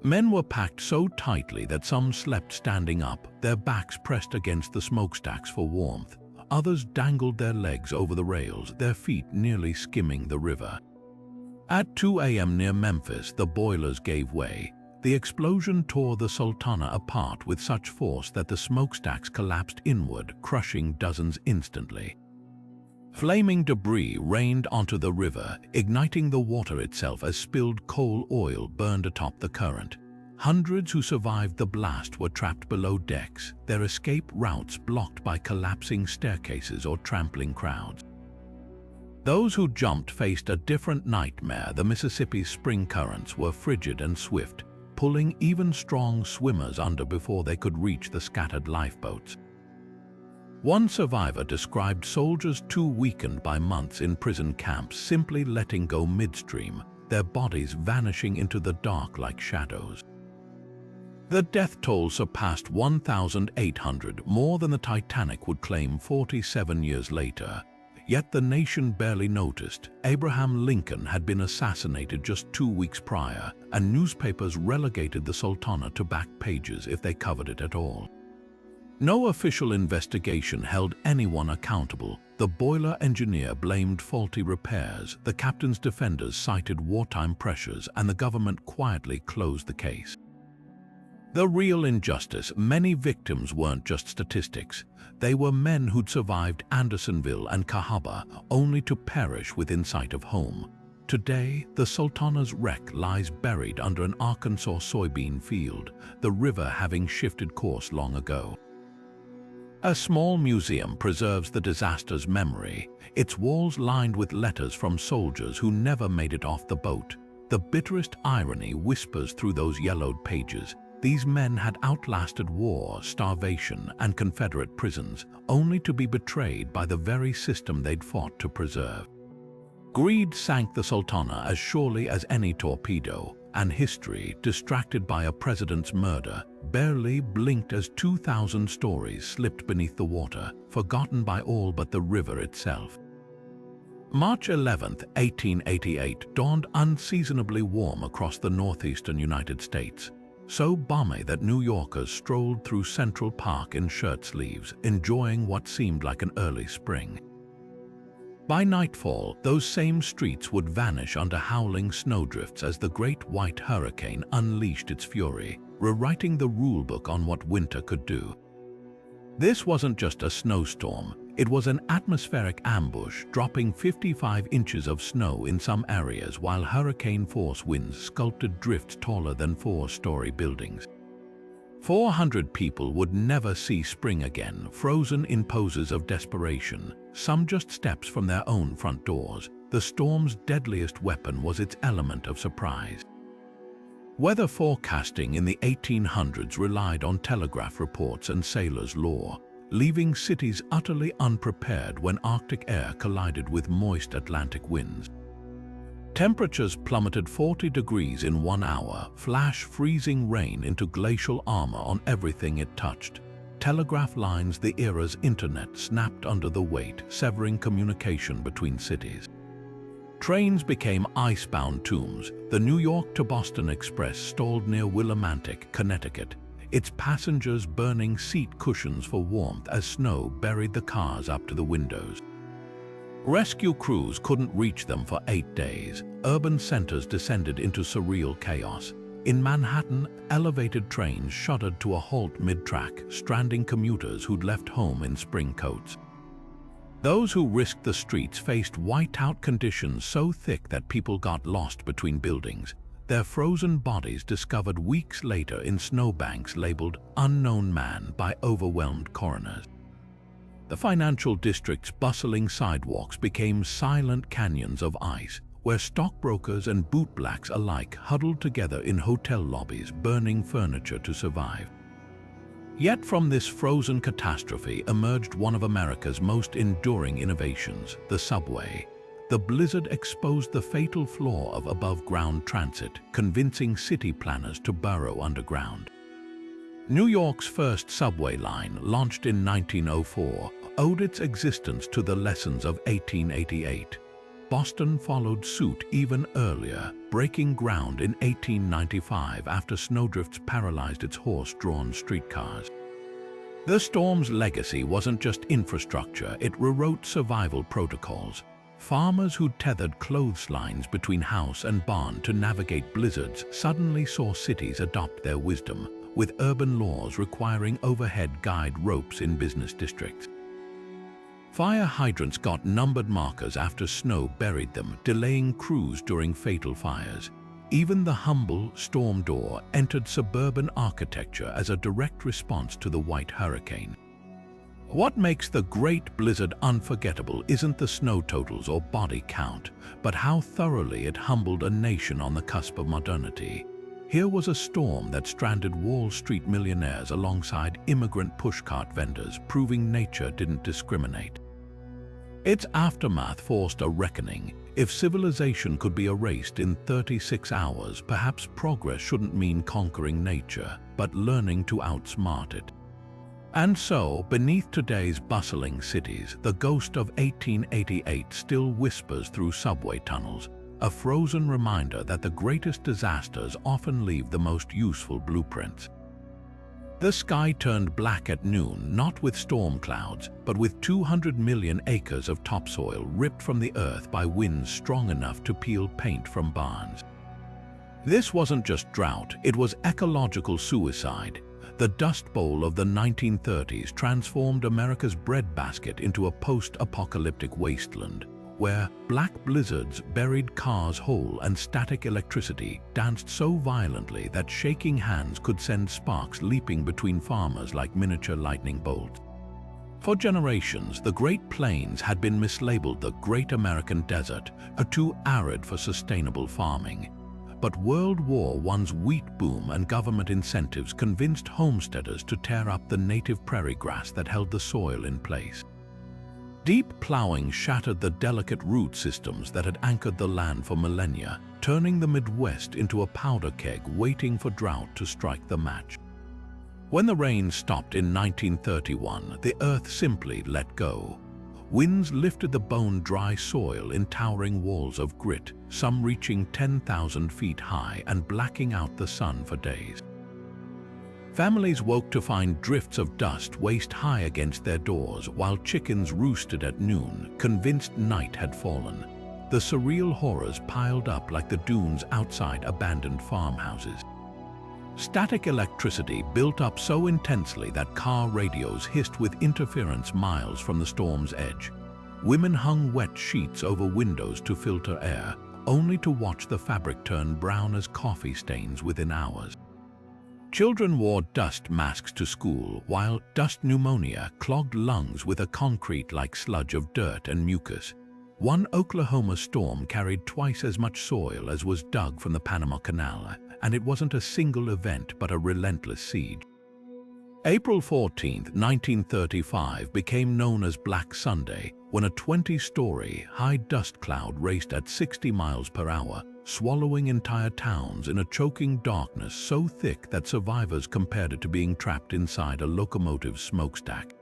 Men were packed so tightly that some slept standing up, their backs pressed against the smokestacks for warmth. Others dangled their legs over the rails, their feet nearly skimming the river. At 2 a.m. near Memphis, the boilers gave way. The explosion tore the Sultana apart with such force that the smokestacks collapsed inward, crushing dozens instantly. Flaming debris rained onto the river, igniting the water itself as spilled coal oil burned atop the current. Hundreds who survived the blast were trapped below decks, their escape routes blocked by collapsing staircases or trampling crowds. Those who jumped faced a different nightmare. The Mississippi's spring currents were frigid and swift, pulling even strong swimmers under before they could reach the scattered lifeboats. One survivor described soldiers too weakened by months in prison camps simply letting go midstream, their bodies vanishing into the dark like shadows. The death toll surpassed 1,800, more than the Titanic would claim 47 years later. Yet the nation barely noticed. Abraham Lincoln had been assassinated just 2 weeks prior, and newspapers relegated the Sultana to back pages if they covered it at all. No official investigation held anyone accountable. The boiler engineer blamed faulty repairs, the captain's defenders cited wartime pressures, and the government quietly closed the case. The real injustice: many victims weren't just statistics. They were men who'd survived Andersonville and Cahaba, only to perish within sight of home. Today, the Sultana's wreck lies buried under an Arkansas soybean field, the river having shifted course long ago. A small museum preserves the disaster's memory, its walls lined with letters from soldiers who never made it off the boat. The bitterest irony whispers through those yellowed pages. These men had outlasted war, starvation, and Confederate prisons, only to be betrayed by the very system they'd fought to preserve. Greed sank the Sultana as surely as any torpedo, and history, distracted by a president's murder, barely blinked as 2,000 stories slipped beneath the water, forgotten by all but the river itself. March 11, 1888, dawned unseasonably warm across the northeastern United States. So balmy that New Yorkers strolled through Central Park in shirt sleeves, enjoying what seemed like an early spring. By nightfall, those same streets would vanish under howling snowdrifts as the great white hurricane unleashed its fury, rewriting the rulebook on what winter could do. This wasn't just a snowstorm, it was an atmospheric ambush, dropping 55 inches of snow in some areas while hurricane-force winds sculpted drifts taller than 4-story buildings. 400 people would never see spring again, frozen in poses of desperation, some just steps from their own front doors. The storm's deadliest weapon was its element of surprise. Weather forecasting in the 1800s relied on telegraph reports and sailors' lore, leaving cities utterly unprepared when Arctic air collided with moist Atlantic winds. Temperatures plummeted 40 degrees in 1 hour, flash freezing rain into glacial armor on everything it touched. Telegraph lines, the era's internet, snapped under the weight, severing communication between cities. Trains became ice-bound tombs. The New York to Boston Express stalled near Willimantic, Connecticut, its passengers burning seat cushions for warmth as snow buried the cars up to the windows. Rescue crews couldn't reach them for 8 days. Urban centers descended into surreal chaos. In Manhattan, elevated trains shuddered to a halt mid-track, stranding commuters who'd left home in spring coats. Those who risked the streets faced whiteout conditions so thick that people got lost between buildings, their frozen bodies discovered weeks later in snowbanks labeled "Unknown Man" by overwhelmed coroners. The financial district's bustling sidewalks became silent canyons of ice, where stockbrokers and bootblacks alike huddled together in hotel lobbies, burning furniture to survive. Yet from this frozen catastrophe emerged one of America's most enduring innovations, the subway. The blizzard exposed the fatal flaw of above-ground transit, convincing city planners to burrow underground. New York's first subway line, launched in 1904, owed its existence to the lessons of 1888. Boston followed suit even earlier, breaking ground in 1895 after snowdrifts paralyzed its horse-drawn streetcars. The storm's legacy wasn't just infrastructure, it rewrote survival protocols. Farmers who tethered clotheslines between house and barn to navigate blizzards suddenly saw cities adopt their wisdom, with urban laws requiring overhead guide ropes in business districts. Fire hydrants got numbered markers after snow buried them, delaying crews during fatal fires. Even the humble storm door entered suburban architecture as a direct response to the white hurricane. What makes the Great Blizzard unforgettable isn't the snow totals or body count, but how thoroughly it humbled a nation on the cusp of modernity. Here was a storm that stranded Wall Street millionaires alongside immigrant pushcart vendors, proving nature didn't discriminate. Its aftermath forced a reckoning. If civilization could be erased in 36 hours, perhaps progress shouldn't mean conquering nature, but learning to outsmart it. And so, beneath today's bustling cities, the ghost of 1888 still whispers through subway tunnels, a frozen reminder that the greatest disasters often leave the most useful blueprints. The sky turned black at noon, not with storm clouds, but with 200 million acres of topsoil ripped from the earth by winds strong enough to peel paint from barns. This wasn't just drought, it was ecological suicide. The Dust Bowl of the 1930s transformed America's breadbasket into a post-apocalyptic wasteland, where black blizzards buried cars whole and static electricity danced so violently that shaking hands could send sparks leaping between farmers like miniature lightning bolts. For generations, the Great Plains had been mislabeled the Great American Desert, too arid for sustainable farming. But World War I's wheat boom and government incentives convinced homesteaders to tear up the native prairie grass that held the soil in place. Deep plowing shattered the delicate root systems that had anchored the land for millennia, turning the Midwest into a powder keg waiting for drought to strike the match. When the rain stopped in 1931, the earth simply let go. Winds lifted the bone-dry soil in towering walls of grit, some reaching 10,000 feet high and blacking out the sun for days. Families woke to find drifts of dust waist-high against their doors while chickens roosted at noon, convinced night had fallen. The surreal horrors piled up like the dunes outside abandoned farmhouses. Static electricity built up so intensely that car radios hissed with interference miles from the storm's edge. Women hung wet sheets over windows to filter air, only to watch the fabric turn brown as coffee stains within hours. Children wore dust masks to school, while dust pneumonia clogged lungs with a concrete-like sludge of dirt and mucus. One Oklahoma storm carried twice as much soil as was dug from the Panama Canal, and it wasn't a single event but a relentless siege. April 14, 1935 became known as Black Sunday, when a 20-story high dust cloud raced at 60 miles per hour, swallowing entire towns in a choking darkness so thick that survivors compared it to being trapped inside a locomotive's smokestack.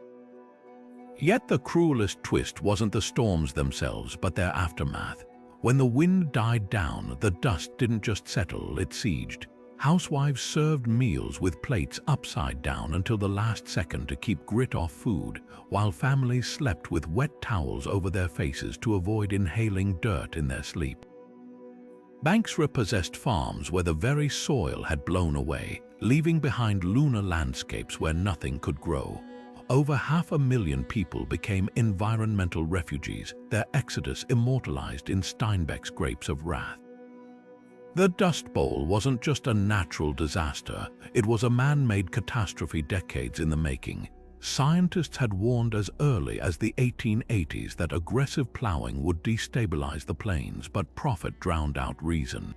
Yet the cruelest twist wasn't the storms themselves, but their aftermath. When the wind died down, the dust didn't just settle, it sieged. Housewives served meals with plates upside down until the last second to keep grit off food, while families slept with wet towels over their faces to avoid inhaling dirt in their sleep. Banks repossessed farms where the very soil had blown away, leaving behind lunar landscapes where nothing could grow. Over 500,000 people became environmental refugees, their exodus immortalized in Steinbeck's Grapes of Wrath. The Dust Bowl wasn't just a natural disaster, it was a man-made catastrophe decades in the making. Scientists had warned as early as the 1880s that aggressive plowing would destabilize the plains, but profit drowned out reason.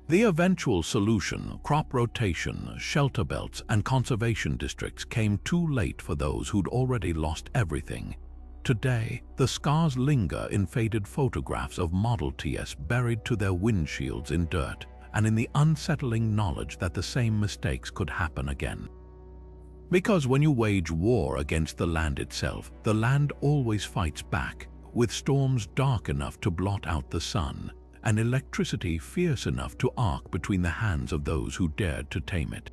The eventual solution, crop rotation, shelter belts, and conservation districts, came too late for those who'd already lost everything. Today, the scars linger in faded photographs of Model Ts buried to their windshields in dirt, and in the unsettling knowledge that the same mistakes could happen again. Because when you wage war against the land itself, the land always fights back, with storms dark enough to blot out the sun, and electricity fierce enough to arc between the hands of those who dared to tame it.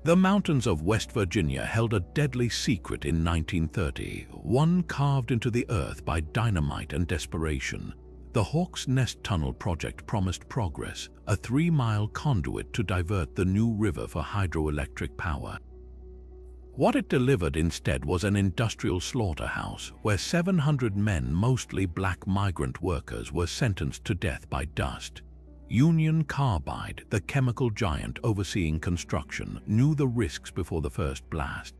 The mountains of West Virginia held a deadly secret in 1930, one carved into the earth by dynamite and desperation. The Hawk's Nest Tunnel project promised progress, a 3-mile conduit to divert the New River for hydroelectric power. What it delivered instead was an industrial slaughterhouse where 700 men, mostly black migrant workers, were sentenced to death by dust. Union Carbide, the chemical giant overseeing construction, knew the risks before the first blast.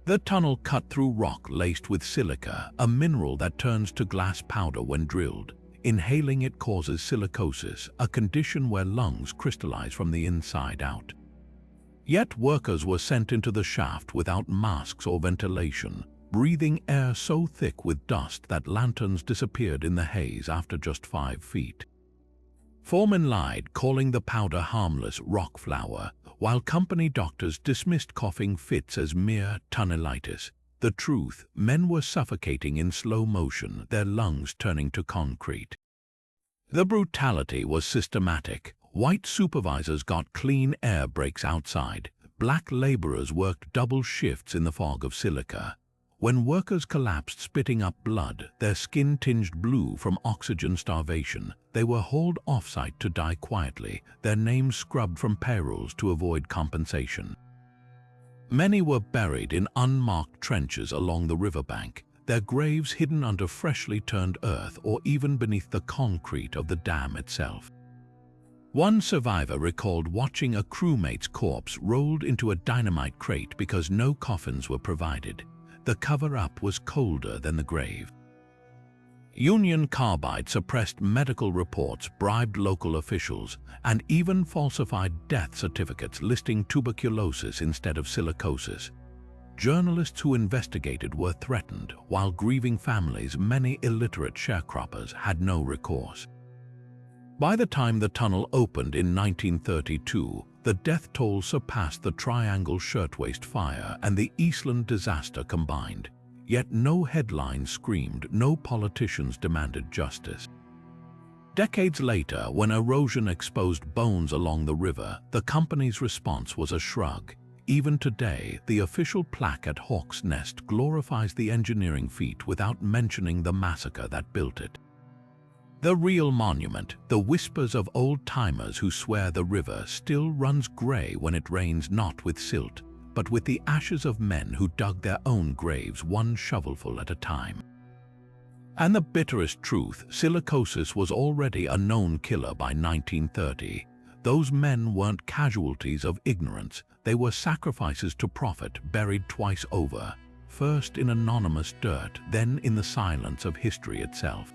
The tunnel cut through rock laced with silica, a mineral that turns to glass powder when drilled. Inhaling it causes silicosis, a condition where lungs crystallize from the inside out. Yet workers were sent into the shaft without masks or ventilation, breathing air so thick with dust that lanterns disappeared in the haze after just 5 feet. Foremen lied, calling the powder harmless rock flour, while company doctors dismissed coughing fits as mere tunnelitis. The truth, men were suffocating in slow motion, their lungs turning to concrete. The brutality was systematic. White supervisors got clean air breaks outside. Black laborers worked double shifts in the fog of silica. When workers collapsed spitting up blood, their skin tinged blue from oxygen starvation, they were hauled off-site to die quietly, their names scrubbed from payrolls to avoid compensation. Many were buried in unmarked trenches along the riverbank, their graves hidden under freshly turned earth or even beneath the concrete of the dam itself. One survivor recalled watching a crewmate's corpse rolled into a dynamite crate because no coffins were provided. The cover-up was colder than the grave. Union Carbide suppressed medical reports, bribed local officials, and even falsified death certificates listing tuberculosis instead of silicosis. Journalists who investigated were threatened, while grieving families, many illiterate sharecroppers, had no recourse. By the time the tunnel opened in 1932, the death toll surpassed the Triangle Shirtwaist Fire and the Eastland disaster combined. Yet no headlines screamed, no politicians demanded justice. Decades later, when erosion exposed bones along the river, the company's response was a shrug. Even today, the official plaque at Hawk's Nest glorifies the engineering feat without mentioning the massacre that built it. The real monument, the whispers of old-timers who swear the river still runs gray when it rains, not with silt, but with the ashes of men who dug their own graves one shovelful at a time. And the bitterest truth, silicosis was already a known killer by 1930. Those men weren't casualties of ignorance, they were sacrifices to profit, buried twice over, first in anonymous dirt, then in the silence of history itself.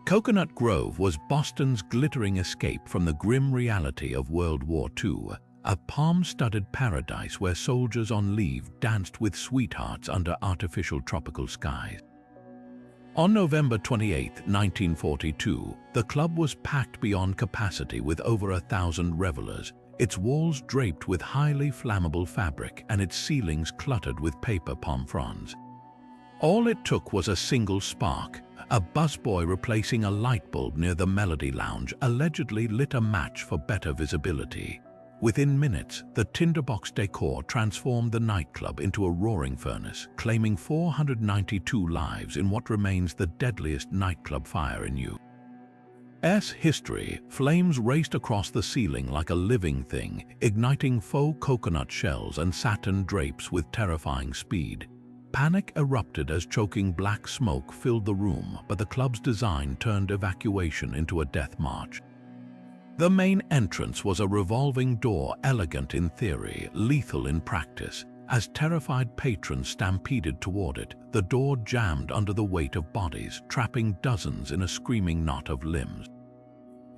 Coconut Grove was Boston's glittering escape from the grim reality of World War II, a palm-studded paradise where soldiers on leave danced with sweethearts under artificial tropical skies. On November 28, 1942, the club was packed beyond capacity with over 1,000 revelers, its walls draped with highly flammable fabric and its ceilings cluttered with paper palm fronds. All it took was a single spark. A busboy replacing a light bulb near the Melody Lounge allegedly lit a match for better visibility. Within minutes, the tinderbox decor transformed the nightclub into a roaring furnace, claiming 492 lives in what remains the deadliest nightclub fire in U.S. history. Flames raced across the ceiling like a living thing, igniting faux coconut shells and satin drapes with terrifying speed. Panic erupted as choking black smoke filled the room, but the club's design turned evacuation into a death march. The main entrance was a revolving door, elegant in theory, lethal in practice. As terrified patrons stampeded toward it, the door jammed under the weight of bodies, trapping dozens in a screaming knot of limbs.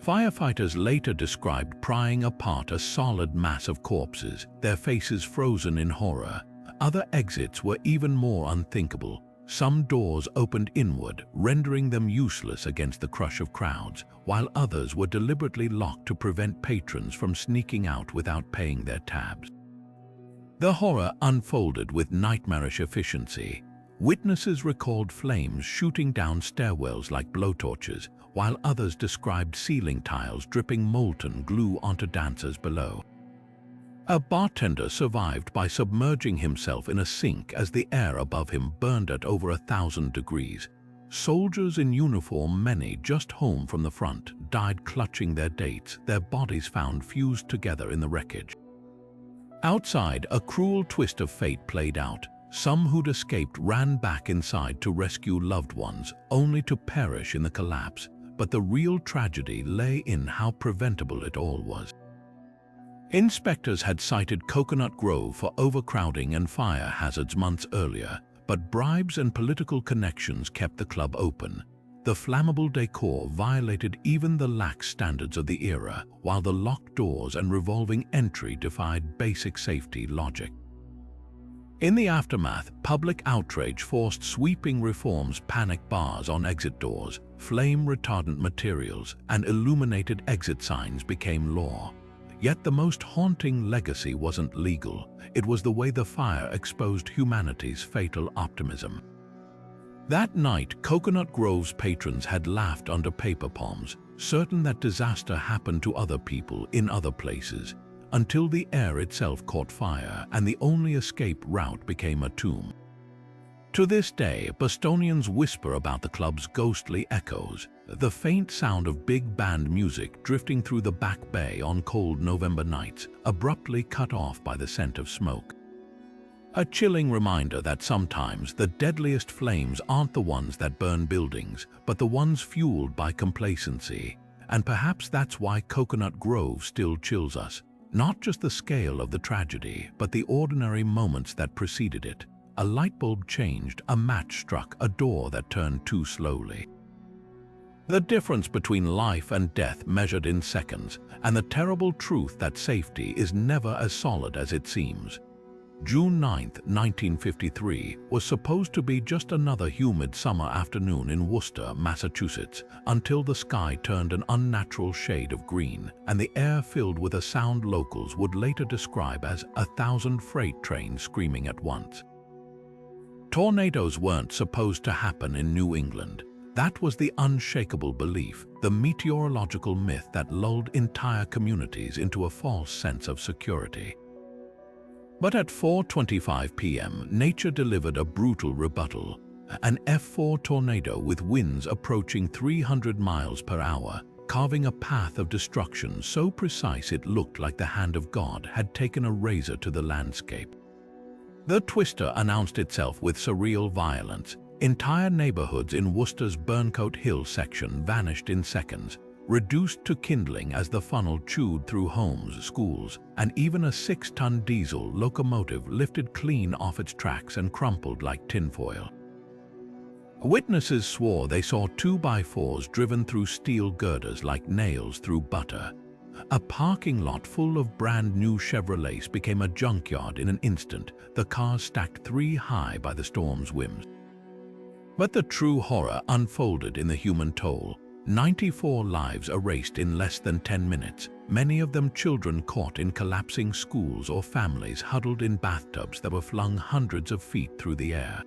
Firefighters later described prying apart a solid mass of corpses, their faces frozen in horror. Other exits were even more unthinkable. Some doors opened inward, rendering them useless against the crush of crowds, while others were deliberately locked to prevent patrons from sneaking out without paying their tabs. The horror unfolded with nightmarish efficiency. Witnesses recalled flames shooting down stairwells like blowtorches, while others described ceiling tiles dripping molten glue onto dancers below. A bartender survived by submerging himself in a sink as the air above him burned at over 1,000 degrees. Soldiers in uniform, many just home from the front, died clutching their dates, their bodies found fused together in the wreckage. Outside, a cruel twist of fate played out. Some who'd escaped ran back inside to rescue loved ones, only to perish in the collapse. But the real tragedy lay in how preventable it all was. Inspectors had cited Coconut Grove for overcrowding and fire hazards months earlier, but bribes and political connections kept the club open. The flammable decor violated even the lax standards of the era, while the locked doors and revolving entry defied basic safety logic. In the aftermath, public outrage forced sweeping reforms, panic bars on exit doors, flame-retardant materials, and illuminated exit signs became law. Yet the most haunting legacy wasn't legal. It was the way the fire exposed humanity's fatal optimism. That night, Coconut Grove's patrons had laughed under paper bombs, certain that disaster happened to other people in other places, until the air itself caught fire and the only escape route became a tomb. To this day, Bostonians whisper about the club's ghostly echoes, the faint sound of big band music drifting through the back bay on cold November nights, abruptly cut off by the scent of smoke. A chilling reminder that sometimes the deadliest flames aren't the ones that burn buildings, but the ones fueled by complacency. And perhaps that's why Coconut Grove still chills us. Not just the scale of the tragedy, but the ordinary moments that preceded it. A light bulb changed, a match struck, a door that turned too slowly. The difference between life and death measured in seconds, and the terrible truth that safety is never as solid as it seems. June 9, 1953, was supposed to be just another humid summer afternoon in Worcester, Massachusetts, until the sky turned an unnatural shade of green, and the air filled with a sound locals would later describe as 1,000 freight trains screaming at once. Tornadoes weren't supposed to happen in New England. That was the unshakable belief, the meteorological myth that lulled entire communities into a false sense of security. But at 4:25 p.m., nature delivered a brutal rebuttal. An F4 tornado with winds approaching 300 miles per hour, carving a path of destruction so precise it looked like the hand of God had taken a razor to the landscape. The twister announced itself with surreal violence. Entire neighborhoods in Worcester's Burncoat Hill section vanished in seconds, reduced to kindling as the funnel chewed through homes, schools, and even a 6-ton diesel locomotive lifted clean off its tracks and crumpled like tinfoil. Witnesses swore they saw 2x4s driven through steel girders like nails through butter. A parking lot full of brand-new Chevrolets became a junkyard in an instant, the cars stacked 3 high by the storm's whims. But the true horror unfolded in the human toll. 94 lives erased in less than 10 minutes, many of them children caught in collapsing schools or families huddled in bathtubs that were flung hundreds of feet through the air.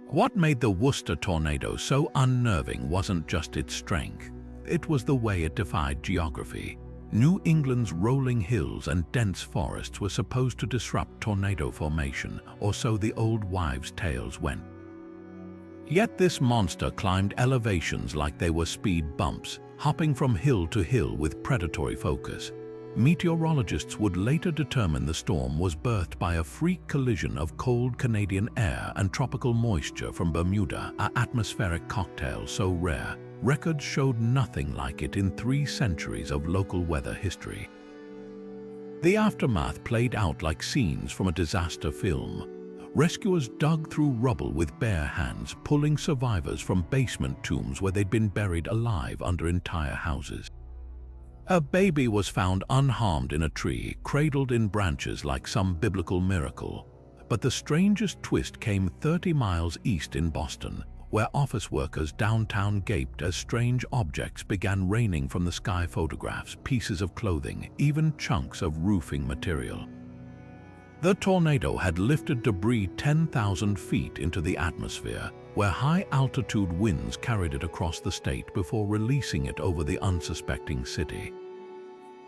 What made the Worcester tornado so unnerving wasn't just its strength, it was the way it defied geography. New England's rolling hills and dense forests were supposed to disrupt tornado formation, or so the old wives' tales went. Yet this monster climbed elevations like they were speed bumps, hopping from hill to hill with predatory focus. Meteorologists would later determine the storm was birthed by a freak collision of cold Canadian air and tropical moisture from Bermuda, an atmospheric cocktail so rare, records showed nothing like it in 3 centuries of local weather history. The aftermath played out like scenes from a disaster film. Rescuers dug through rubble with bare hands, pulling survivors from basement tombs where they'd been buried alive under entire houses. A baby was found unharmed in a tree, cradled in branches like some biblical miracle. But the strangest twist came 30 miles east in Boston, where office workers downtown gaped as strange objects began raining from the sky. Photographs, pieces of clothing, even chunks of roofing material. The tornado had lifted debris 10,000 feet into the atmosphere, where high-altitude winds carried it across the state before releasing it over the unsuspecting city.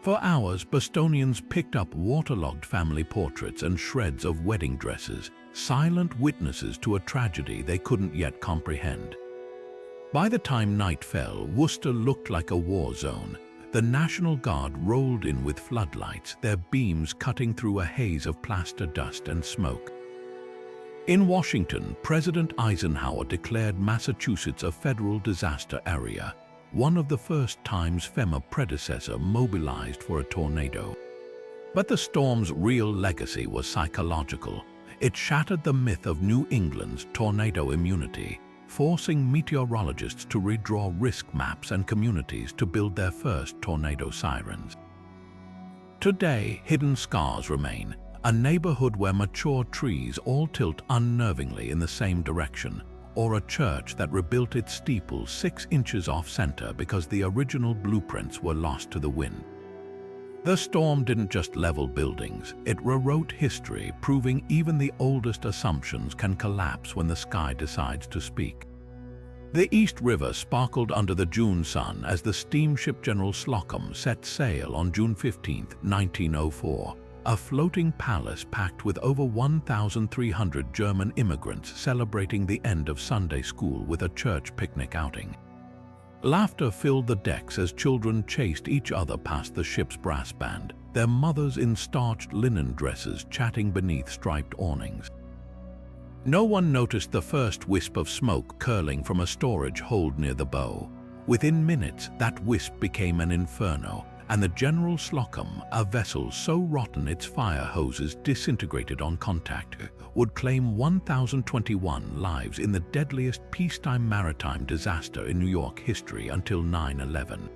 For hours, Bostonians picked up waterlogged family portraits and shreds of wedding dresses, silent witnesses to a tragedy they couldn't yet comprehend. By the time night fell, Worcester looked like a war zone. The National Guard rolled in with floodlights, their beams cutting through a haze of plaster dust and smoke. In Washington, President Eisenhower declared Massachusetts a federal disaster area, one of the first times FEMA predecessor mobilized for a tornado. But the storm's real legacy was psychological. It shattered the myth of New England's tornado immunity, forcing meteorologists to redraw risk maps and communities to build their first tornado sirens. Today, hidden scars remain, a neighborhood where mature trees all tilt unnervingly in the same direction, or a church that rebuilt its steeple 6 inches off-center because the original blueprints were lost to the wind. The storm didn't just level buildings, it rewrote history, proving even the oldest assumptions can collapse when the sky decides to speak. The East River sparkled under the June sun as the steamship General Slocum set sail on June 15, 1904. A floating palace packed with over 1,300 German immigrants celebrating the end of Sunday school with a church picnic outing. Laughter filled the decks as children chased each other past the ship's brass band, their mothers in starched linen dresses chatting beneath striped awnings. No one noticed the first wisp of smoke curling from a storage hold near the bow. Within minutes, that wisp became an inferno, and the General Slocum, a vessel so rotten its fire hoses disintegrated on contact, would claim 1,021 lives in the deadliest peacetime maritime disaster in New York history until 9/11.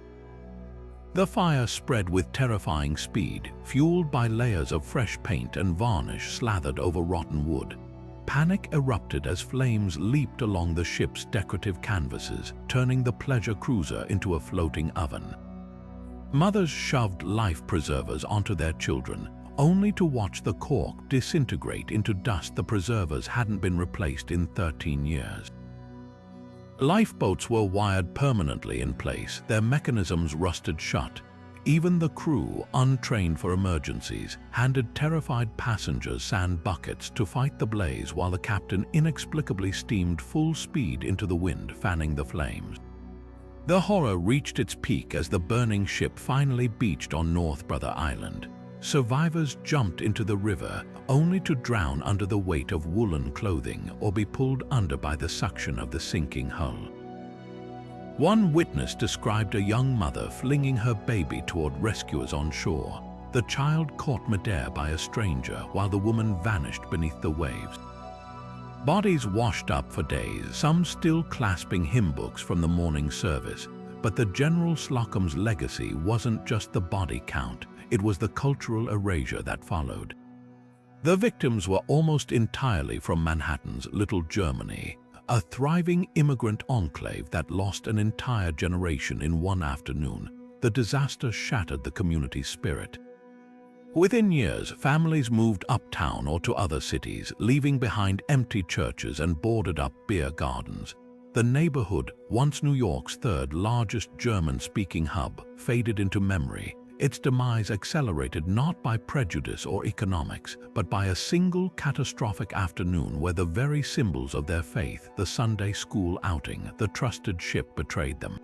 The fire spread with terrifying speed, fueled by layers of fresh paint and varnish slathered over rotten wood. Panic erupted as flames leaped along the ship's decorative canvases, turning the pleasure cruiser into a floating oven. Mothers shoved life preservers onto their children, only to watch the cork disintegrate into dust the preservers hadn't been replaced in 13 years. Lifeboats were wired permanently in place, their mechanisms rusted shut. Even the crew, untrained for emergencies, handed terrified passengers sand buckets to fight the blaze while the captain inexplicably steamed full speed into the wind, fanning the flames. The horror reached its peak as the burning ship finally beached on North Brother Island. Survivors jumped into the river, only to drown under the weight of woolen clothing or be pulled under by the suction of the sinking hull. One witness described a young mother flinging her baby toward rescuers on shore. The child caught midair by a stranger while the woman vanished beneath the waves. Bodies washed up for days, some still clasping hymn books from the morning service. But the General Slocum's legacy wasn't just the body count, it was the cultural erasure that followed. The victims were almost entirely from Manhattan's Little Germany, a thriving immigrant enclave that lost an entire generation in one afternoon. The disaster shattered the community's spirit. Within years, families moved uptown or to other cities, leaving behind empty churches and boarded-up beer gardens. The neighborhood, once New York's third largest German-speaking hub, faded into memory, its demise accelerated not by prejudice or economics, but by a single catastrophic afternoon where the very symbols of their faith, the Sunday school outing, the trusted ship, betrayed them.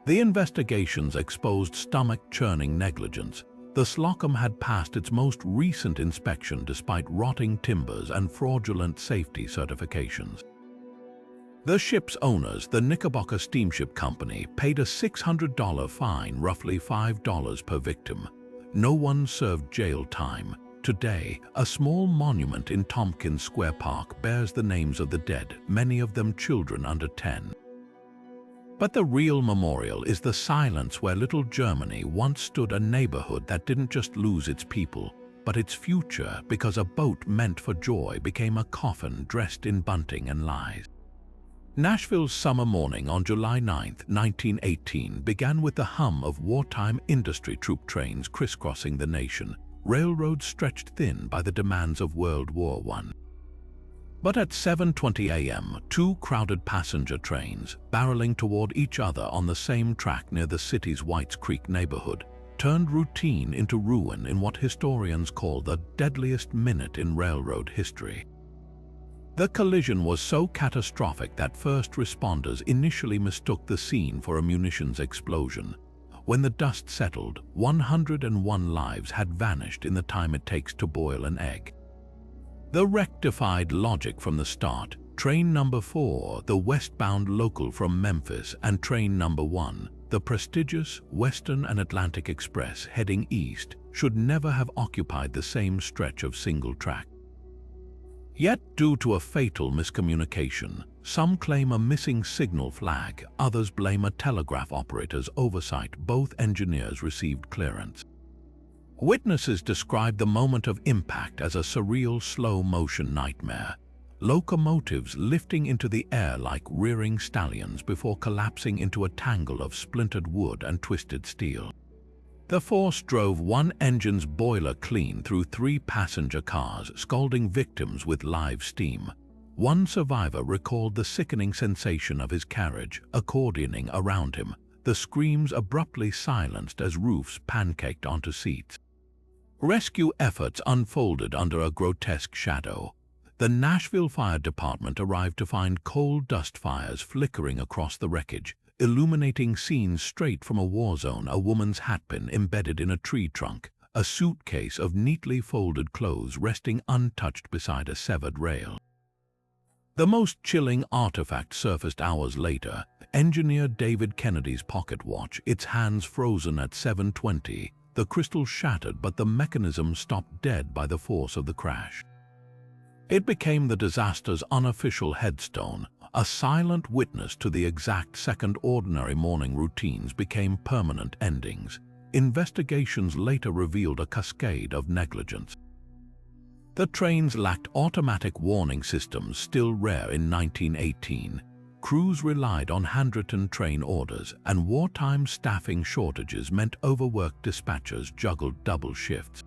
The investigations exposed stomach-churning negligence. The Slocum had passed its most recent inspection despite rotting timbers and fraudulent safety certifications. The ship's owners, the Knickerbocker Steamship Company, paid a $600 fine, roughly $5 per victim. No one served jail time. Today, a small monument in Tompkins Square Park bears the names of the dead, many of them children under 10. But the real memorial is the silence where Little Germany once stood, a neighborhood that didn't just lose its people, but its future, because a boat meant for joy became a coffin dressed in bunting and lies. Nashville's summer morning on July 9, 1918 began with the hum of wartime industry troop trains crisscrossing the nation. railroads stretched thin by the demands of World War I. But at 7:20 a.m., two crowded passenger trains, barreling toward each other on the same track near the city's Whites Creek neighborhood, turned routine into ruin in what historians call the deadliest minute in railroad history. The collision was so catastrophic that first responders initially mistook the scene for a munitions explosion. When the dust settled, 101 lives had vanished in the time it takes to boil an egg. The wreck defied logic from the start. Train number 4, the westbound local from Memphis, and train number 1, the prestigious Western and Atlantic Express heading east, should never have occupied the same stretch of single track. Yet, due to a fatal miscommunication, some claim a missing signal flag, others blame a telegraph operator's oversight. Both engineers received clearance. Witnesses described the moment of impact as a surreal slow-motion nightmare, locomotives lifting into the air like rearing stallions before collapsing into a tangle of splintered wood and twisted steel. The force drove one engine's boiler clean through 3 passenger cars, scalding victims with live steam. One survivor recalled the sickening sensation of his carriage accordioning around him, the screams abruptly silenced as roofs pancaked onto seats. Rescue efforts unfolded under a grotesque shadow. The Nashville Fire Department arrived to find coal dust fires flickering across the wreckage, illuminating scenes straight from a war zone. A woman's hatpin embedded in a tree trunk, a suitcase of neatly folded clothes resting untouched beside a severed rail. The most chilling artifact surfaced hours later: engineer David Kennedy's pocket watch, its hands frozen at 7:20. The crystal shattered, but the mechanism stopped dead by the force of the crash. It became the disaster's unofficial headstone, a silent witness to the exact second ordinary morning routines became permanent endings. Investigations later revealed a cascade of negligence. The trains lacked automatic warning systems, still rare in 1918. Crews relied on handwritten train orders, and wartime staffing shortages meant overworked dispatchers juggled double shifts.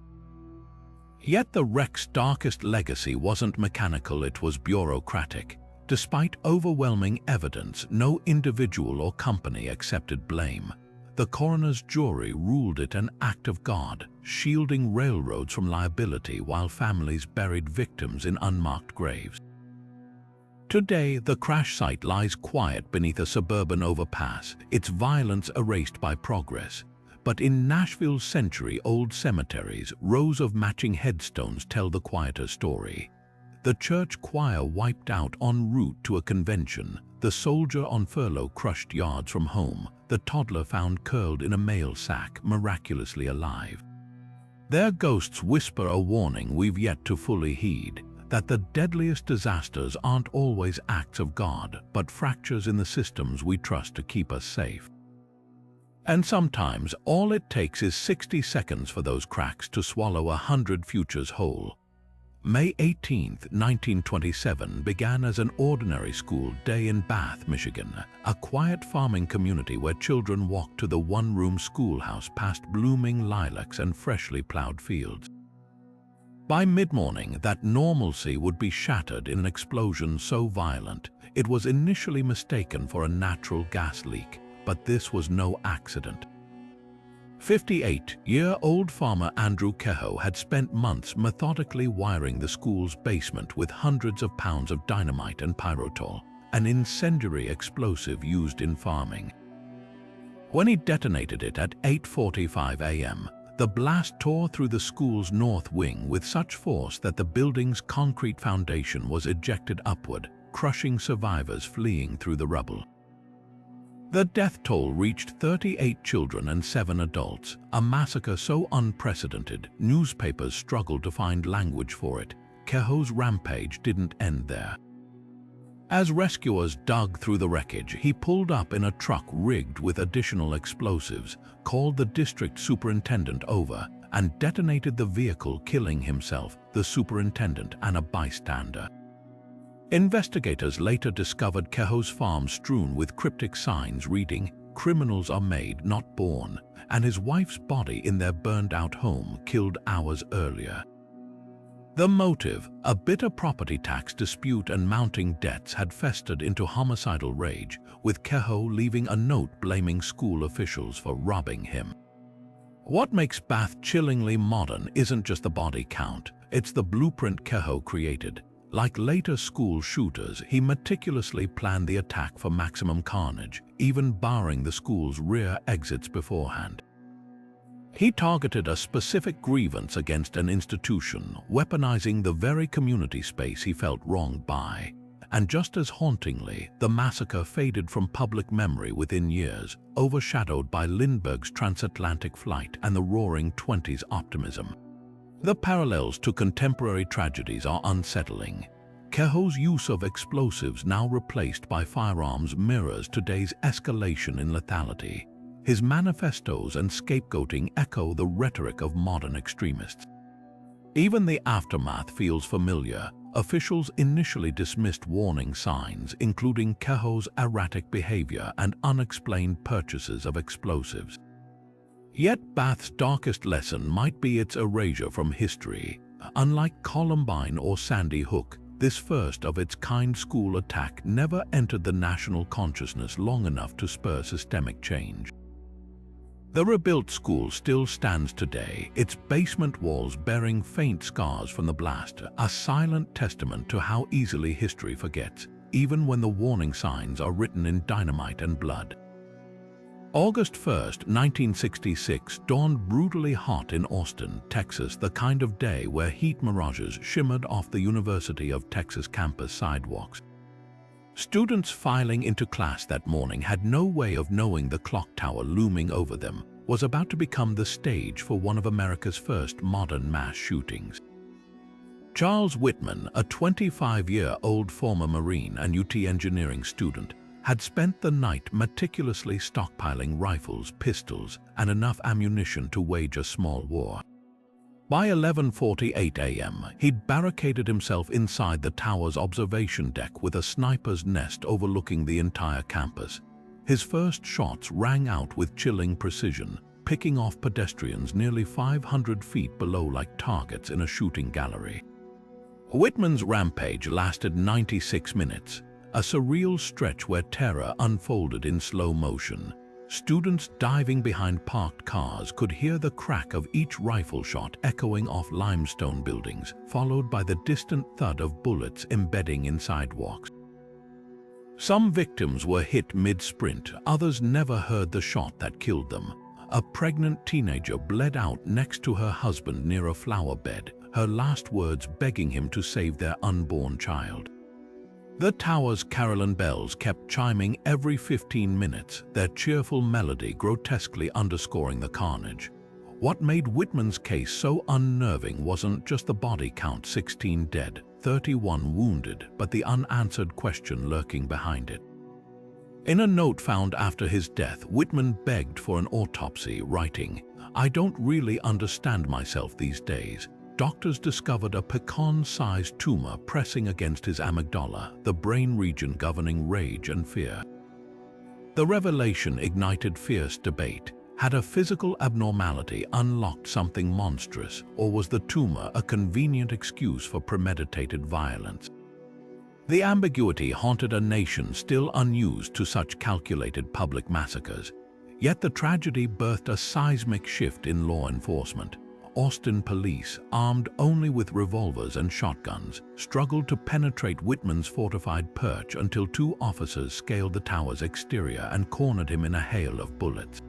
Yet the wreck's darkest legacy wasn't mechanical, it was bureaucratic. Despite overwhelming evidence, no individual or company accepted blame. The coroner's jury ruled it an act of God, shielding railroads from liability while families buried victims in unmarked graves. Today, the crash site lies quiet beneath a suburban overpass, its violence erased by progress. But in Nashville's century-old cemeteries, rows of matching headstones tell the quieter story. The church choir wiped out en route to a convention, the soldier on furlough crushed yards from home, the toddler found curled in a mail sack, miraculously alive. Their ghosts whisper a warning we've yet to fully heed, that the deadliest disasters aren't always acts of God, but fractures in the systems we trust to keep us safe. And sometimes all it takes is 60 seconds for those cracks to swallow 100 futures whole. May 18, 1927 began as an ordinary school day in Bath, Michigan, a quiet farming community where children walked to the one-room schoolhouse past blooming lilacs and freshly plowed fields. By mid-morning, that normalcy would be shattered in an explosion so violent, it was initially mistaken for a natural gas leak, but this was no accident. 58-year-old farmer Andrew Kehoe had spent months methodically wiring the school's basement with hundreds of pounds of dynamite and pyrotol, an incendiary explosive used in farming. When he detonated it at 8:45 a.m., the blast tore through the school's north wing with such force that the building's concrete foundation was ejected upward, crushing survivors fleeing through the rubble. The death toll reached 38 children and 7 adults, a massacre so unprecedented, newspapers struggled to find language for it. Kehoe's rampage didn't end there. As rescuers dug through the wreckage, he pulled up in a truck rigged with additional explosives, called the district superintendent over, and detonated the vehicle, killing himself, the superintendent, and a bystander. Investigators later discovered Kehoe's farm strewn with cryptic signs reading, criminals are made, not born, and his wife's body in their burned-out home killed hours earlier. The motive, a bitter property tax dispute and mounting debts, had festered into homicidal rage, with Kehoe leaving a note blaming school officials for robbing him. What makes Bath chillingly modern isn't just the body count, it's the blueprint Kehoe created. Like later school shooters, he meticulously planned the attack for maximum carnage, even barring the school's rear exits beforehand. He targeted a specific grievance against an institution, weaponizing the very community space he felt wronged by. And just as hauntingly, the massacre faded from public memory within years, overshadowed by Lindbergh's transatlantic flight and the Roaring Twenties optimism. The parallels to contemporary tragedies are unsettling. Kehoe's use of explosives, now replaced by firearms, mirrors today's escalation in lethality. His manifestos and scapegoating echo the rhetoric of modern extremists. Even the aftermath feels familiar. Officials initially dismissed warning signs, including Kehoe's erratic behavior and unexplained purchases of explosives. Yet Bath's darkest lesson might be its erasure from history. Unlike Columbine or Sandy Hook, this first-of-its-kind school attack never entered the national consciousness long enough to spur systemic change. The rebuilt school still stands today, its basement walls bearing faint scars from the blast, a silent testament to how easily history forgets, even when the warning signs are written in dynamite and blood. August 1st, 1966 dawned brutally hot in Austin, Texas, the kind of day where heat mirages shimmered off the University of Texas campus sidewalks. Students filing into class that morning had no way of knowing the clock tower looming over them was about to become the stage for one of America's first modern mass shootings. Charles Whitman, a 25-year-old former Marine and UT engineering student, had spent the night meticulously stockpiling rifles, pistols, and enough ammunition to wage a small war. By 11:48 a.m., he'd barricaded himself inside the tower's observation deck with a sniper's nest overlooking the entire campus. His first shots rang out with chilling precision, picking off pedestrians nearly 500 feet below like targets in a shooting gallery. Whitman's rampage lasted 96 minutes, a surreal stretch where terror unfolded in slow motion. Students diving behind parked cars could hear the crack of each rifle shot echoing off limestone buildings, followed by the distant thud of bullets embedding in sidewalks. Some victims were hit mid-sprint, others never heard the shot that killed them. A pregnant teenager bled out next to her husband near a flower bed, her last words begging him to save their unborn child. The tower's carillon bells kept chiming every 15 minutes, their cheerful melody grotesquely underscoring the carnage. What made Whitman's case so unnerving wasn't just the body count, 16 dead, 31 wounded, but the unanswered question lurking behind it. In a note found after his death, Whitman begged for an autopsy, writing, "I don't really understand myself these days." Doctors discovered a pecan-sized tumor pressing against his amygdala, the brain region governing rage and fear. The revelation ignited fierce debate. Had a physical abnormality unlocked something monstrous, or was the tumor a convenient excuse for premeditated violence? The ambiguity haunted a nation still unused to such calculated public massacres. Yet the tragedy birthed a seismic shift in law enforcement. Austin police, armed only with revolvers and shotguns, struggled to penetrate Whitman's fortified perch until two officers scaled the tower's exterior and cornered him in a hail of bullets.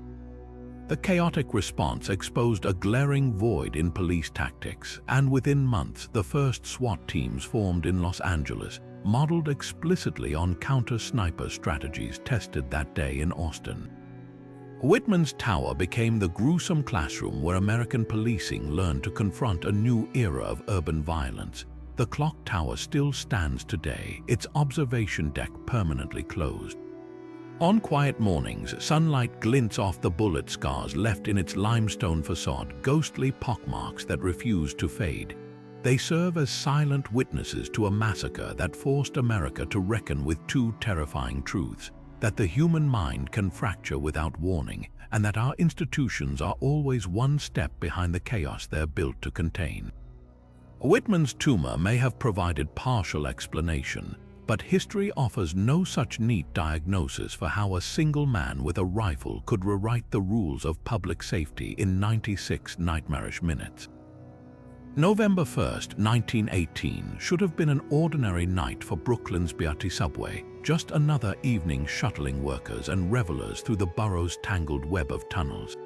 The chaotic response exposed a glaring void in police tactics, and within months the first SWAT teams formed in Los Angeles, modeled explicitly on counter-sniper strategies tested that day in Austin. Whitman's tower became the gruesome classroom where American policing learned to confront a new era of urban violence. The clock tower still stands today, its observation deck permanently closed. On quiet mornings, sunlight glints off the bullet scars left in its limestone facade, ghostly pockmarks that refuse to fade. They serve as silent witnesses to a massacre that forced America to reckon with two terrifying truths. that the human mind can fracture without warning, and that our institutions are always one step behind the chaos they're built to contain. Whitman's tumor may have provided partial explanation, but history offers no such neat diagnosis for how a single man with a rifle could rewrite the rules of public safety in 96 nightmarish minutes. November 1st, 1918 should have been an ordinary night for Brooklyn's BRT subway, just another evening shuttling workers and revelers through the borough's tangled web of tunnels.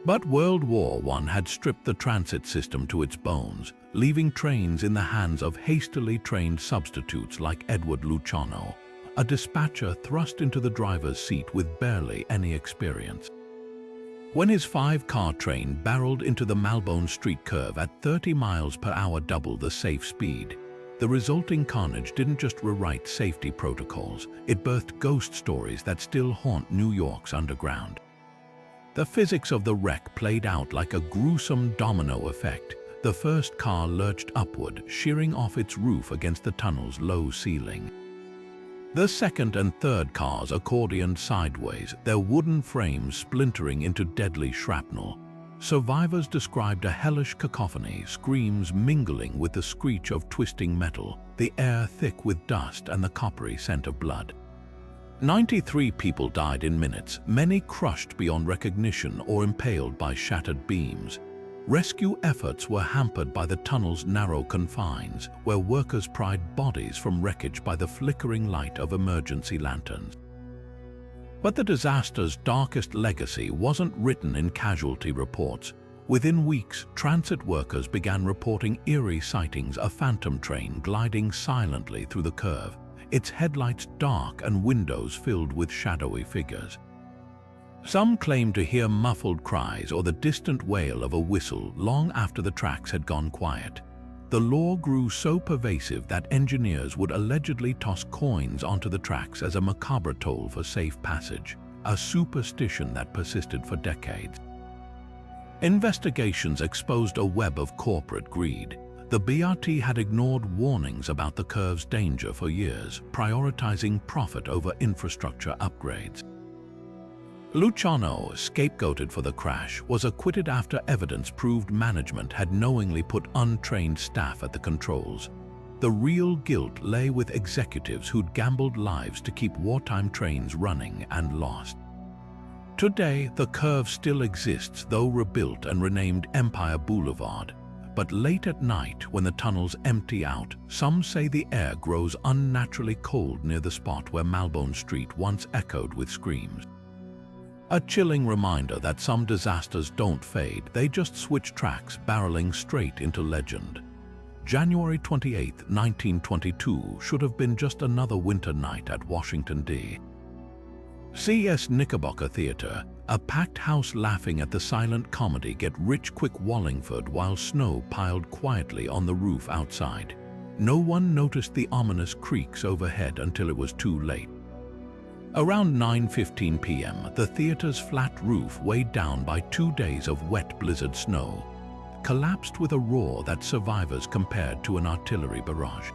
But World War I had stripped the transit system to its bones, leaving trains in the hands of hastily trained substitutes like Edward Luciano, a dispatcher thrust into the driver's seat with barely any experience. When his 5-car train barreled into the Malbone Street curve at 30 miles per hour, double the safe speed, the resulting carnage didn't just rewrite safety protocols, it birthed ghost stories that still haunt New York's underground. The physics of the wreck played out like a gruesome domino effect. The first car lurched upward, shearing off its roof against the tunnel's low ceiling. The second and third cars accordioned sideways, their wooden frames splintering into deadly shrapnel. Survivors described a hellish cacophony, screams mingling with the screech of twisting metal, the air thick with dust and the coppery scent of blood. 93 people died in minutes, many crushed beyond recognition or impaled by shattered beams. Rescue efforts were hampered by the tunnel's narrow confines, where workers pried bodies from wreckage by the flickering light of emergency lanterns. But the disaster's darkest legacy wasn't written in casualty reports. Within weeks, transit workers began reporting eerie sightings: a phantom train gliding silently through the curve, its headlights dark and windows filled with shadowy figures. Some claimed to hear muffled cries or the distant wail of a whistle long after the tracks had gone quiet. The lore grew so pervasive that engineers would allegedly toss coins onto the tracks as a macabre toll for safe passage, a superstition that persisted for decades. Investigations exposed a web of corporate greed. The BRT had ignored warnings about the curve's danger for years, prioritizing profit over infrastructure upgrades. Luciano, scapegoated for the crash, was acquitted after evidence proved management had knowingly put untrained staff at the controls. The real guilt lay with executives who'd gambled lives to keep wartime trains running and lost. Today, the curve still exists, though rebuilt and renamed Empire Boulevard. But late at night, when the tunnels empty out, some say the air grows unnaturally cold near the spot where Malbone Street once echoed with screams. A chilling reminder that some disasters don't fade, they just switch tracks, barreling straight into legend. January 28, 1922 should have been just another winter night at Washington, D.C.'s Knickerbocker Theater, a packed house laughing at the silent comedy Get Rich Quick Wallingford while snow piled quietly on the roof outside. No one noticed the ominous creaks overhead until it was too late. Around 9:15 p.m., the theater's flat roof, weighed down by 2 days of wet blizzard snow, collapsed with a roar that survivors compared to an artillery barrage.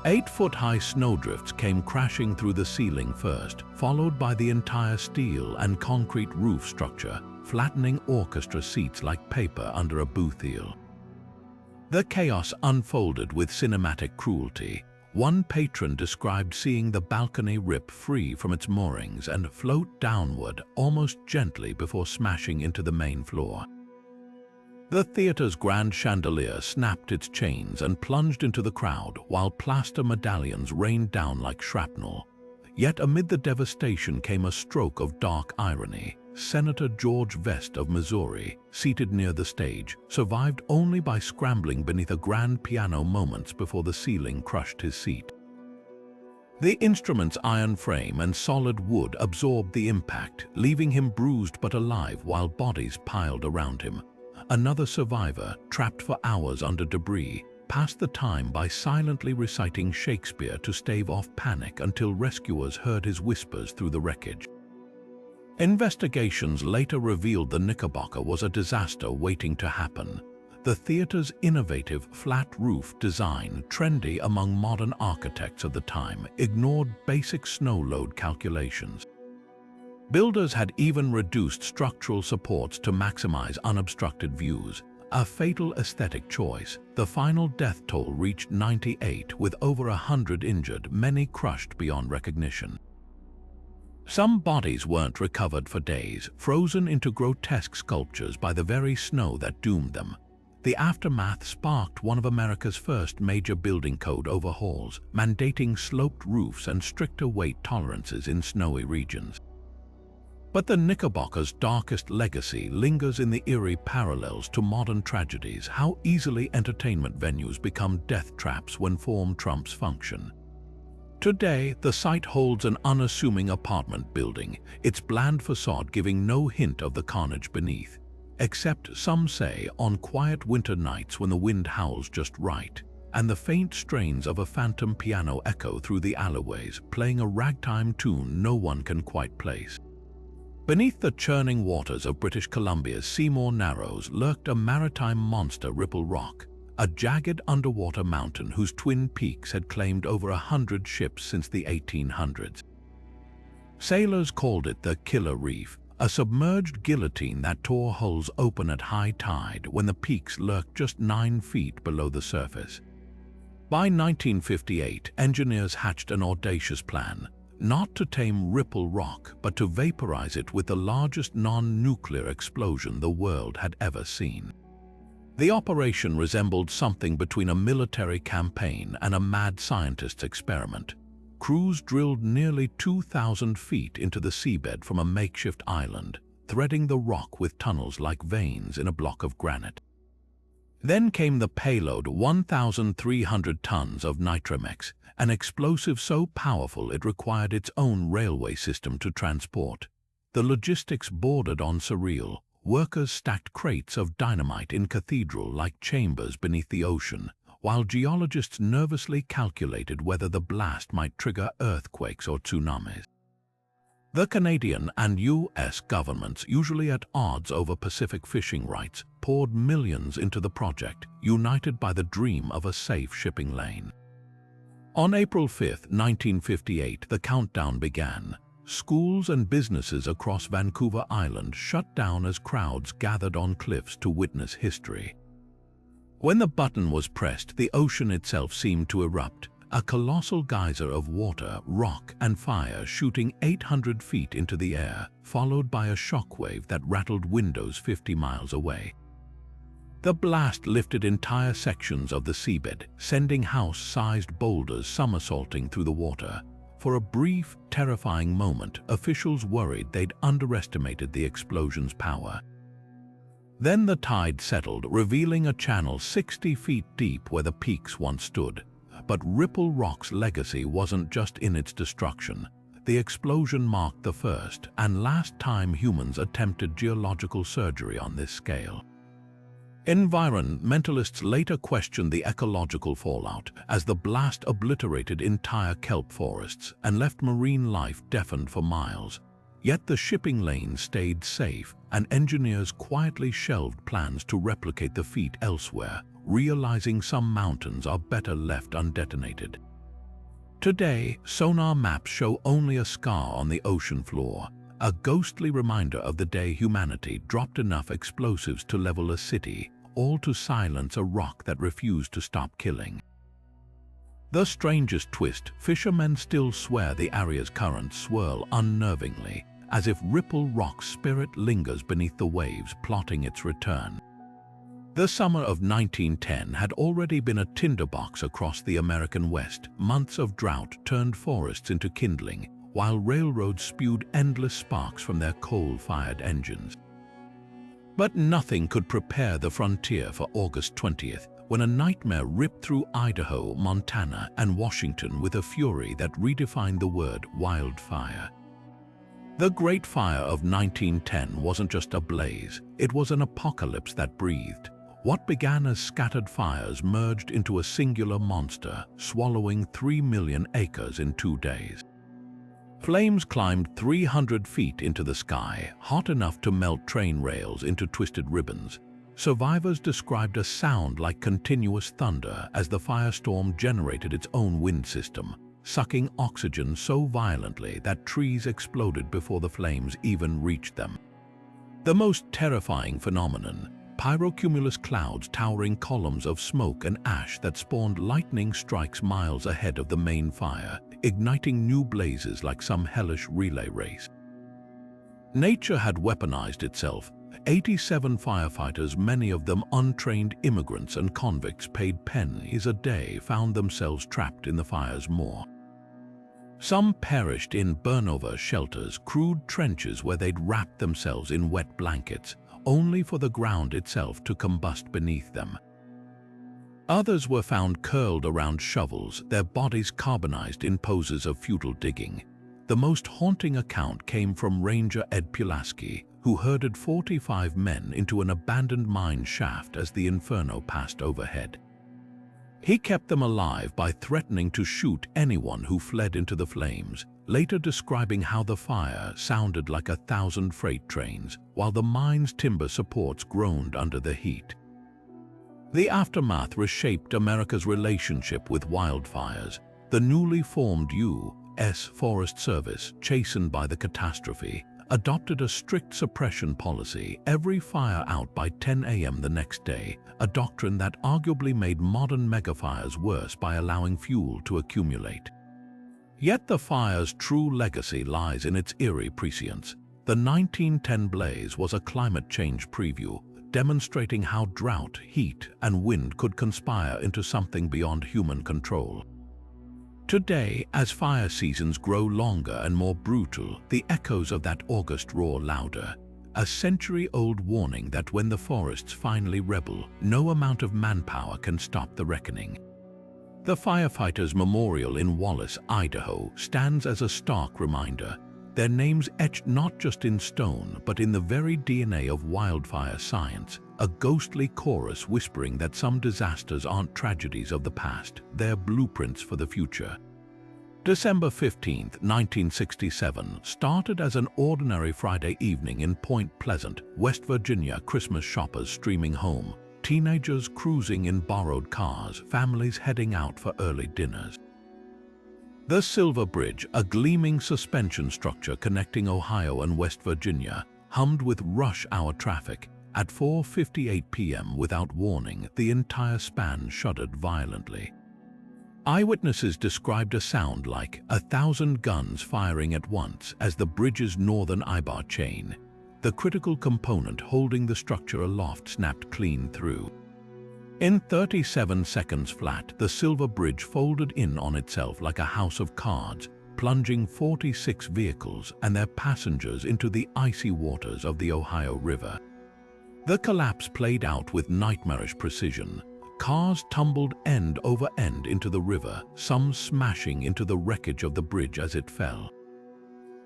8-foot-high snowdrifts came crashing through the ceiling first, followed by the entire steel and concrete roof structure, flattening orchestra seats like paper under a booth heel. The chaos unfolded with cinematic cruelty. One patron described seeing the balcony rip free from its moorings and float downward almost gently before smashing into the main floor. The theater's grand chandelier snapped its chains and plunged into the crowd, while plaster medallions rained down like shrapnel. Yet amid the devastation came a stroke of dark irony. Senator George Vest of Missouri, seated near the stage, survived only by scrambling beneath a grand piano moments before the ceiling crushed his seat. The instrument's iron frame and solid wood absorbed the impact, leaving him bruised but alive while bodies piled around him. Another survivor, trapped for hours under debris, passed the time by silently reciting Shakespeare to stave off panic until rescuers heard his whispers through the wreckage. Investigations later revealed the Knickerbocker was a disaster waiting to happen. The theater's innovative flat-roof design, trendy among modern architects of the time, ignored basic snow load calculations. Builders had even reduced structural supports to maximize unobstructed views, a fatal aesthetic choice. The final death toll reached 98, with over 100 injured, many crushed beyond recognition. Some bodies weren't recovered for days, frozen into grotesque sculptures by the very snow that doomed them. The aftermath sparked one of America's first major building code overhauls, mandating sloped roofs and stricter weight tolerances in snowy regions. But the Knickerbocker's darkest legacy lingers in the eerie parallels to modern tragedies, how easily entertainment venues become death traps when form trumps function. Today, the site holds an unassuming apartment building, its bland facade giving no hint of the carnage beneath, except, some say, on quiet winter nights when the wind howls just right, and the faint strains of a phantom piano echo through the alleyways, playing a ragtime tune no one can quite place. Beneath the churning waters of British Columbia's Seymour Narrows lurked a maritime monster, Ripple Rock, a jagged underwater mountain whose twin peaks had claimed over 100 ships since the 1800s. Sailors called it the Killer Reef, a submerged guillotine that tore hulls open at high tide when the peaks lurked just 9 feet below the surface. By 1958, engineers hatched an audacious plan, not to tame Ripple Rock, but to vaporize it with the largest non-nuclear explosion the world had ever seen. The operation resembled something between a military campaign and a mad scientist's experiment. Crews drilled nearly 2,000 feet into the seabed from a makeshift island, threading the rock with tunnels like veins in a block of granite. Then came the payload, 1,300 tons of Nitromex, an explosive so powerful it required its own railway system to transport. The logistics bordered on surreal. Workers stacked crates of dynamite in cathedral-like chambers beneath the ocean, while geologists nervously calculated whether the blast might trigger earthquakes or tsunamis. The Canadian and U.S. governments, usually at odds over Pacific fishing rights, poured millions into the project, united by the dream of a safe shipping lane. On April 5, 1958, the countdown began. Schools and businesses across Vancouver Island shut down as crowds gathered on cliffs to witness history. When the button was pressed, the ocean itself seemed to erupt, a colossal geyser of water, rock, and fire shooting 800 feet into the air, followed by a shockwave that rattled windows 50 miles away. The blast lifted entire sections of the seabed, sending house-sized boulders somersaulting through the water. For a brief, terrifying moment, officials worried they'd underestimated the explosion's power. Then the tide settled, revealing a channel 60 feet deep where the peaks once stood. But Ripple Rock's legacy wasn't just in its destruction. The explosion marked the first and last time humans attempted geological surgery on this scale. Environmentalists later questioned the ecological fallout, as the blast obliterated entire kelp forests and left marine life deafened for miles. Yet the shipping lane stayed safe, and engineers quietly shelved plans to replicate the feat elsewhere, realizing some mountains are better left undetonated. Today, sonar maps show only a scar on the ocean floor, a ghostly reminder of the day humanity dropped enough explosives to level a city, all to silence a rock that refused to stop killing. The strangest twist, fishermen still swear the area's currents swirl unnervingly, as if Ripple Rock's spirit lingers beneath the waves, plotting its return. The summer of 1910 had already been a tinderbox across the American West. Months of drought turned forests into kindling, while railroads spewed endless sparks from their coal-fired engines. But nothing could prepare the frontier for August 20th, when a nightmare ripped through Idaho, Montana, and Washington with a fury that redefined the word wildfire. The Great Fire of 1910 wasn't just a blaze, it was an apocalypse that breathed. What began as scattered fires merged into a singular monster, swallowing 3 million acres in 2 days. Flames climbed 300 feet into the sky, hot enough to melt train rails into twisted ribbons. Survivors described a sound like continuous thunder as the firestorm generated its own wind system, sucking oxygen so violently that trees exploded before the flames even reached them. The most terrifying phenomenon, pyrocumulus clouds towering columns of smoke and ash that spawned lightning strikes miles ahead of the main fire, igniting new blazes like some hellish relay race. Nature had weaponized itself. 87 firefighters, many of them untrained immigrants and convicts paid pennies a day, found themselves trapped in the fire's maw. Some perished in burnover shelters, crude trenches where they'd wrapped themselves in wet blankets, only for the ground itself to combust beneath them. Others were found curled around shovels, their bodies carbonized in poses of futile digging. The most haunting account came from Ranger Ed Pulaski, who herded 45 men into an abandoned mine shaft as the inferno passed overhead. He kept them alive by threatening to shoot anyone who fled into the flames, later describing how the fire sounded like 1,000 freight trains, while the mine's timber supports groaned under the heat. The aftermath reshaped America's relationship with wildfires. The newly formed U.S. Forest Service, chastened by the catastrophe, adopted a strict suppression policy, every fire out by 10 a.m. the next day, a doctrine that arguably made modern megafires worse by allowing fuel to accumulate. Yet the fire's true legacy lies in its eerie prescience. The 1910 blaze was a climate change preview, demonstrating how drought, heat, and wind could conspire into something beyond human control. Today, as fire seasons grow longer and more brutal, the echoes of that August roar louder, a century-old warning that when the forests finally rebel, no amount of manpower can stop the reckoning. The Firefighters Memorial in Wallace, Idaho, stands as a stark reminder, their names etched not just in stone but in the very DNA of wildfire science, a ghostly chorus whispering that some disasters aren't tragedies of the past, they're blueprints for the future. December 15, 1967, started as an ordinary Friday evening in Point Pleasant, West Virginia. Christmas shoppers streaming home, teenagers cruising in borrowed cars, families heading out for early dinners. The Silver Bridge, a gleaming suspension structure connecting Ohio and West Virginia, hummed with rush hour traffic. At 4:58 p.m. without warning, the entire span shuddered violently. Eyewitnesses described a sound like 1,000 guns firing at once as the bridge's northern eyebar chain, the critical component holding the structure aloft, snapped clean through. In 37 seconds flat, the Silver Bridge folded in on itself like a house of cards, plunging 46 vehicles and their passengers into the icy waters of the Ohio River. The collapse played out with nightmarish precision. Cars tumbled end over end into the river, some smashing into the wreckage of the bridge as it fell.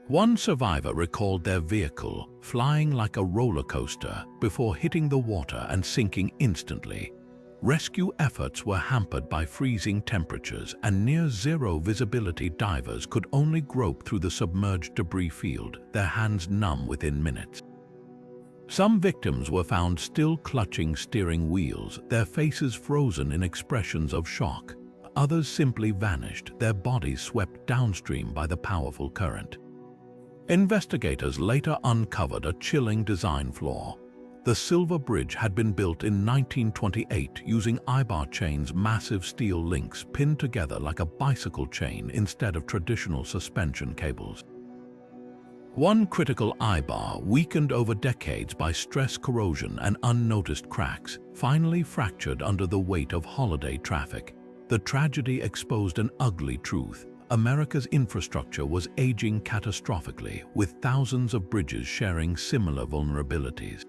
One survivor recalled their vehicle flying like a roller coaster before hitting the water and sinking instantly. Rescue efforts were hampered by freezing temperatures, and near-zero visibility divers could only grope through the submerged debris field, their hands numb within minutes. Some victims were found still clutching steering wheels, their faces frozen in expressions of shock. Others simply vanished, their bodies swept downstream by the powerful current. Investigators later uncovered a chilling design flaw. The Silver Bridge had been built in 1928 using eyebar chains, massive steel links pinned together like a bicycle chain instead of traditional suspension cables. One critical eyebar, weakened over decades by stress corrosion and unnoticed cracks, finally fractured under the weight of holiday traffic. The tragedy exposed an ugly truth. America's infrastructure was aging catastrophically, with thousands of bridges sharing similar vulnerabilities.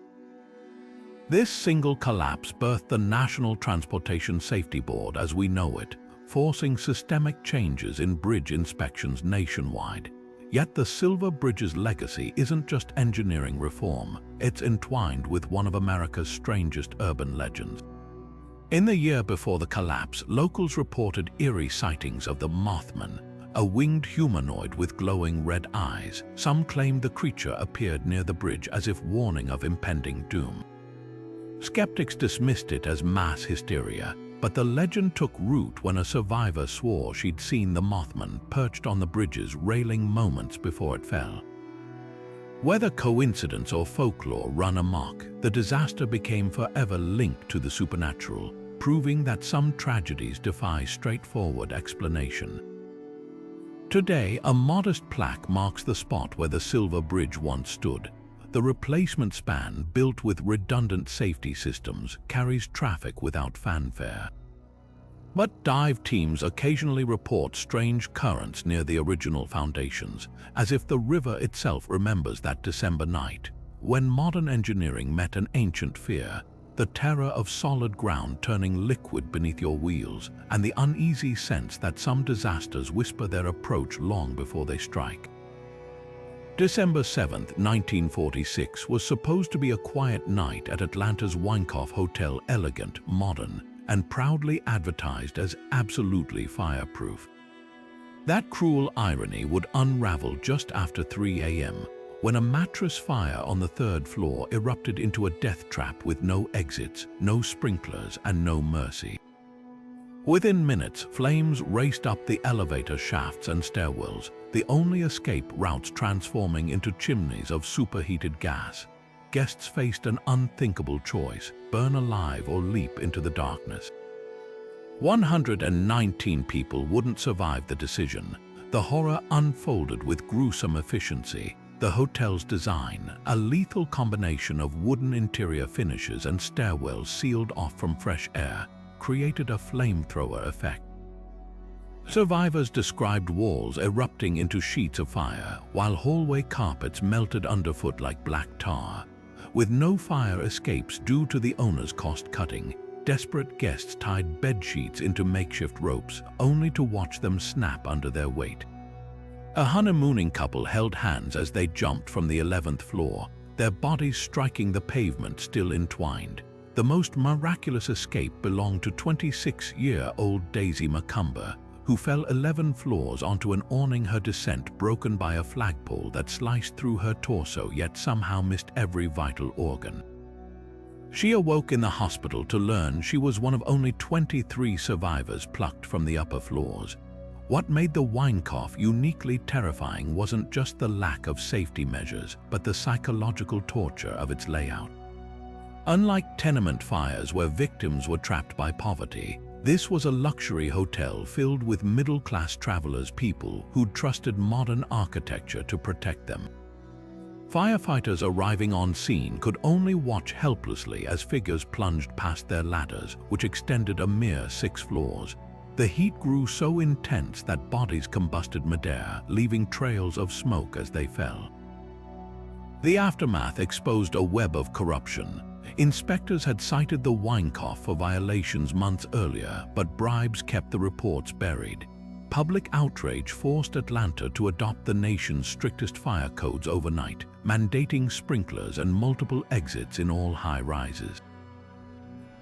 This single collapse birthed the National Transportation Safety Board as we know it, forcing systemic changes in bridge inspections nationwide. Yet the Silver Bridge's legacy isn't just engineering reform, it's entwined with one of America's strangest urban legends. In the year before the collapse, locals reported eerie sightings of the Mothman, a winged humanoid with glowing red eyes. Some claimed the creature appeared near the bridge as if warning of impending doom. Skeptics dismissed it as mass hysteria, but the legend took root when a survivor swore she'd seen the Mothman perched on the bridge's railing moments before it fell. Whether coincidence or folklore run amok, the disaster became forever linked to the supernatural, proving that some tragedies defy straightforward explanation. Today, a modest plaque marks the spot where the Silver Bridge once stood. The replacement span, built with redundant safety systems, carries traffic without fanfare. But dive teams occasionally report strange currents near the original foundations, as if the river itself remembers that December night, when modern engineering met an ancient fear, the terror of solid ground turning liquid beneath your wheels, and the uneasy sense that some disasters whisper their approach long before they strike. December 7, 1946 was supposed to be a quiet night at Atlanta's Weinkauf Hotel, elegant, modern, and proudly advertised as absolutely fireproof. That cruel irony would unravel just after 3 a.m., when a mattress fire on the third floor erupted into a death trap with no exits, no sprinklers, and no mercy. Within minutes, flames raced up the elevator shafts and stairwells, the only escape routes transforming into chimneys of superheated gas. Guests faced an unthinkable choice: burn alive or leap into the darkness. 119 people wouldn't survive the decision. The horror unfolded with gruesome efficiency. The hotel's design, a lethal combination of wooden interior finishes and stairwells sealed off from fresh air, created a flamethrower effect. Survivors described walls erupting into sheets of fire, while hallway carpets melted underfoot like black tar. With no fire escapes due to the owner's cost-cutting, desperate guests tied bed sheets into makeshift ropes, only to watch them snap under their weight. A honeymooning couple held hands as they jumped from the 11th floor, their bodies striking the pavement still entwined. The most miraculous escape belonged to 26-year-old Daisy McCumber, who fell 11 floors onto an awning, her descent broken by a flagpole that sliced through her torso yet somehow missed every vital organ. She awoke in the hospital to learn she was one of only 23 survivors plucked from the upper floors. What made the Weinkauf uniquely terrifying wasn't just the lack of safety measures, but the psychological torture of its layout. Unlike tenement fires where victims were trapped by poverty, this was a luxury hotel filled with middle-class travelers, people who'd trusted modern architecture to protect them. Firefighters arriving on scene could only watch helplessly as figures plunged past their ladders, which extended a mere 6 floors. The heat grew so intense that bodies combusted midair, leaving trails of smoke as they fell. The aftermath exposed a web of corruption. Inspectors had cited the Weinkauf for violations months earlier, but bribes kept the reports buried. Public outrage forced Atlanta to adopt the nation's strictest fire codes overnight, mandating sprinklers and multiple exits in all high-rises.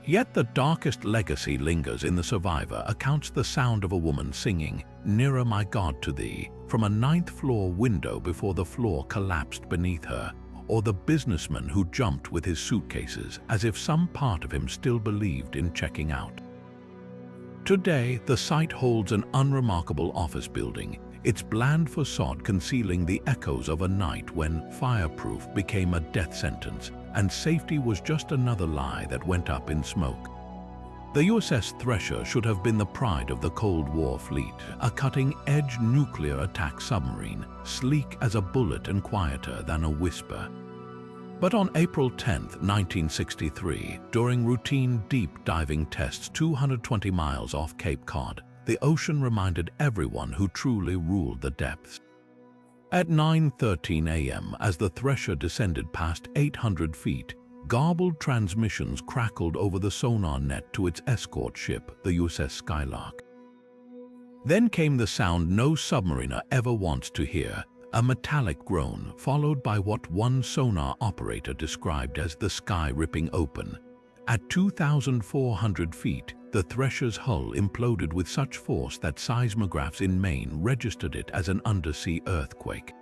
Yet the darkest legacy lingers in the survivor accounts: the sound of a woman singing, "Nearer My God to Thee," from a 9th-floor window before the floor collapsed beneath her, or the businessman who jumped with his suitcases as if some part of him still believed in checking out. Today, the site holds an unremarkable office building, its bland facade concealing the echoes of a night when fireproof became a death sentence and safety was just another lie that went up in smoke. The USS Thresher should have been the pride of the Cold War fleet, a cutting-edge nuclear attack submarine, sleek as a bullet and quieter than a whisper. But on April 10, 1963, during routine deep diving tests 220 miles off Cape Cod, the ocean reminded everyone who truly ruled the depths. At 9:13 a.m., as the Thresher descended past 800 feet, garbled transmissions crackled over the sonar net to its escort ship, the USS Skylark. Then came the sound no submariner ever wants to hear, a metallic groan followed by what one sonar operator described as the sky ripping open. At 2,400 feet, the Thresher's hull imploded with such force that seismographs in Maine registered it as an undersea earthquake.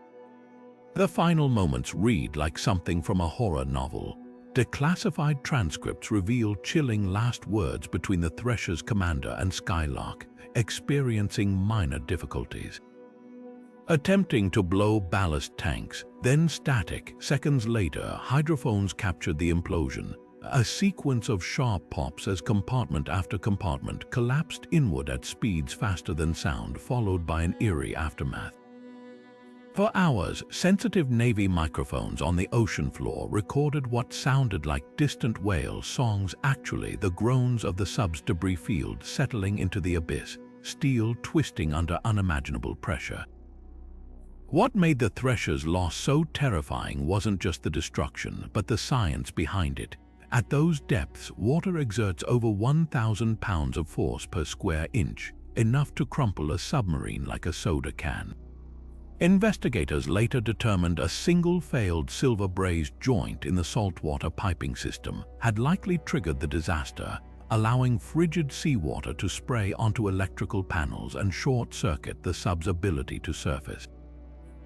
The final moments read like something from a horror novel. Declassified transcripts reveal chilling last words between the Thresher's commander and Skylark, experiencing minor difficulties. Attempting to blow ballast tanks, then static, seconds later, hydrophones captured the implosion. A sequence of sharp pops as compartment after compartment collapsed inward at speeds faster than sound, followed by an eerie aftermath. For hours, sensitive Navy microphones on the ocean floor recorded what sounded like distant whale songs, actually the groans of the sub's debris field settling into the abyss, steel twisting under unimaginable pressure. What made the Thresher's loss so terrifying wasn't just the destruction, but the science behind it. At those depths, water exerts over 1,000 pounds of force per square inch, enough to crumple a submarine like a soda can. Investigators later determined a single failed silver-brazed joint in the saltwater piping system had likely triggered the disaster, allowing frigid seawater to spray onto electrical panels and short-circuit the sub's ability to surface.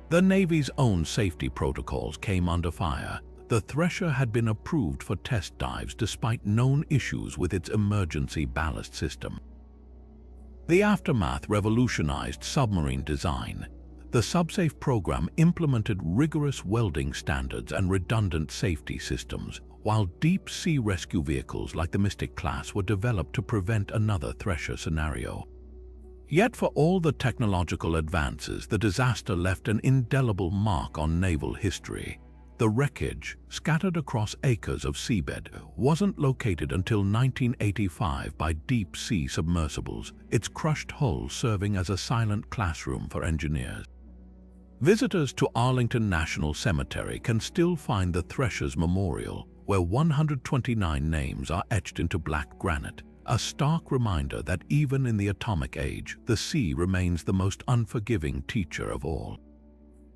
The Navy's own safety protocols came under fire. The Thresher had been approved for test dives despite known issues with its emergency ballast system. The aftermath revolutionized submarine design. The SubSafe program implemented rigorous welding standards and redundant safety systems, while deep-sea rescue vehicles like the Mystic class were developed to prevent another Thresher scenario. Yet for all the technological advances, the disaster left an indelible mark on naval history. The wreckage, scattered across acres of seabed, wasn't located until 1985 by deep-sea submersibles, its crushed hull serving as a silent classroom for engineers. Visitors to Arlington National Cemetery can still find the Thresher's Memorial, where 129 names are etched into black granite, a stark reminder that even in the atomic age, the sea remains the most unforgiving teacher of all.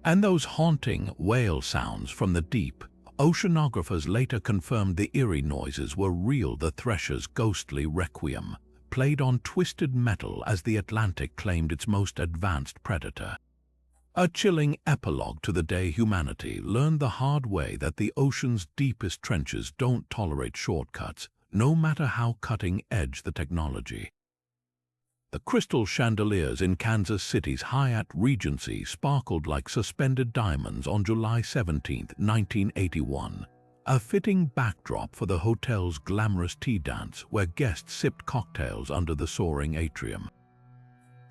And those haunting whale sounds from the deep, oceanographers later confirmed the eerie noises were real. The Thresher's ghostly requiem, played on twisted metal as the Atlantic claimed its most advanced predator. A chilling epilogue to the day humanity learned the hard way that the ocean's deepest trenches don't tolerate shortcuts, no matter how cutting-edge the technology. The crystal chandeliers in Kansas City's Hyatt Regency sparkled like suspended diamonds on July 17, 1981, a fitting backdrop for the hotel's glamorous tea dance where guests sipped cocktails under the soaring atrium.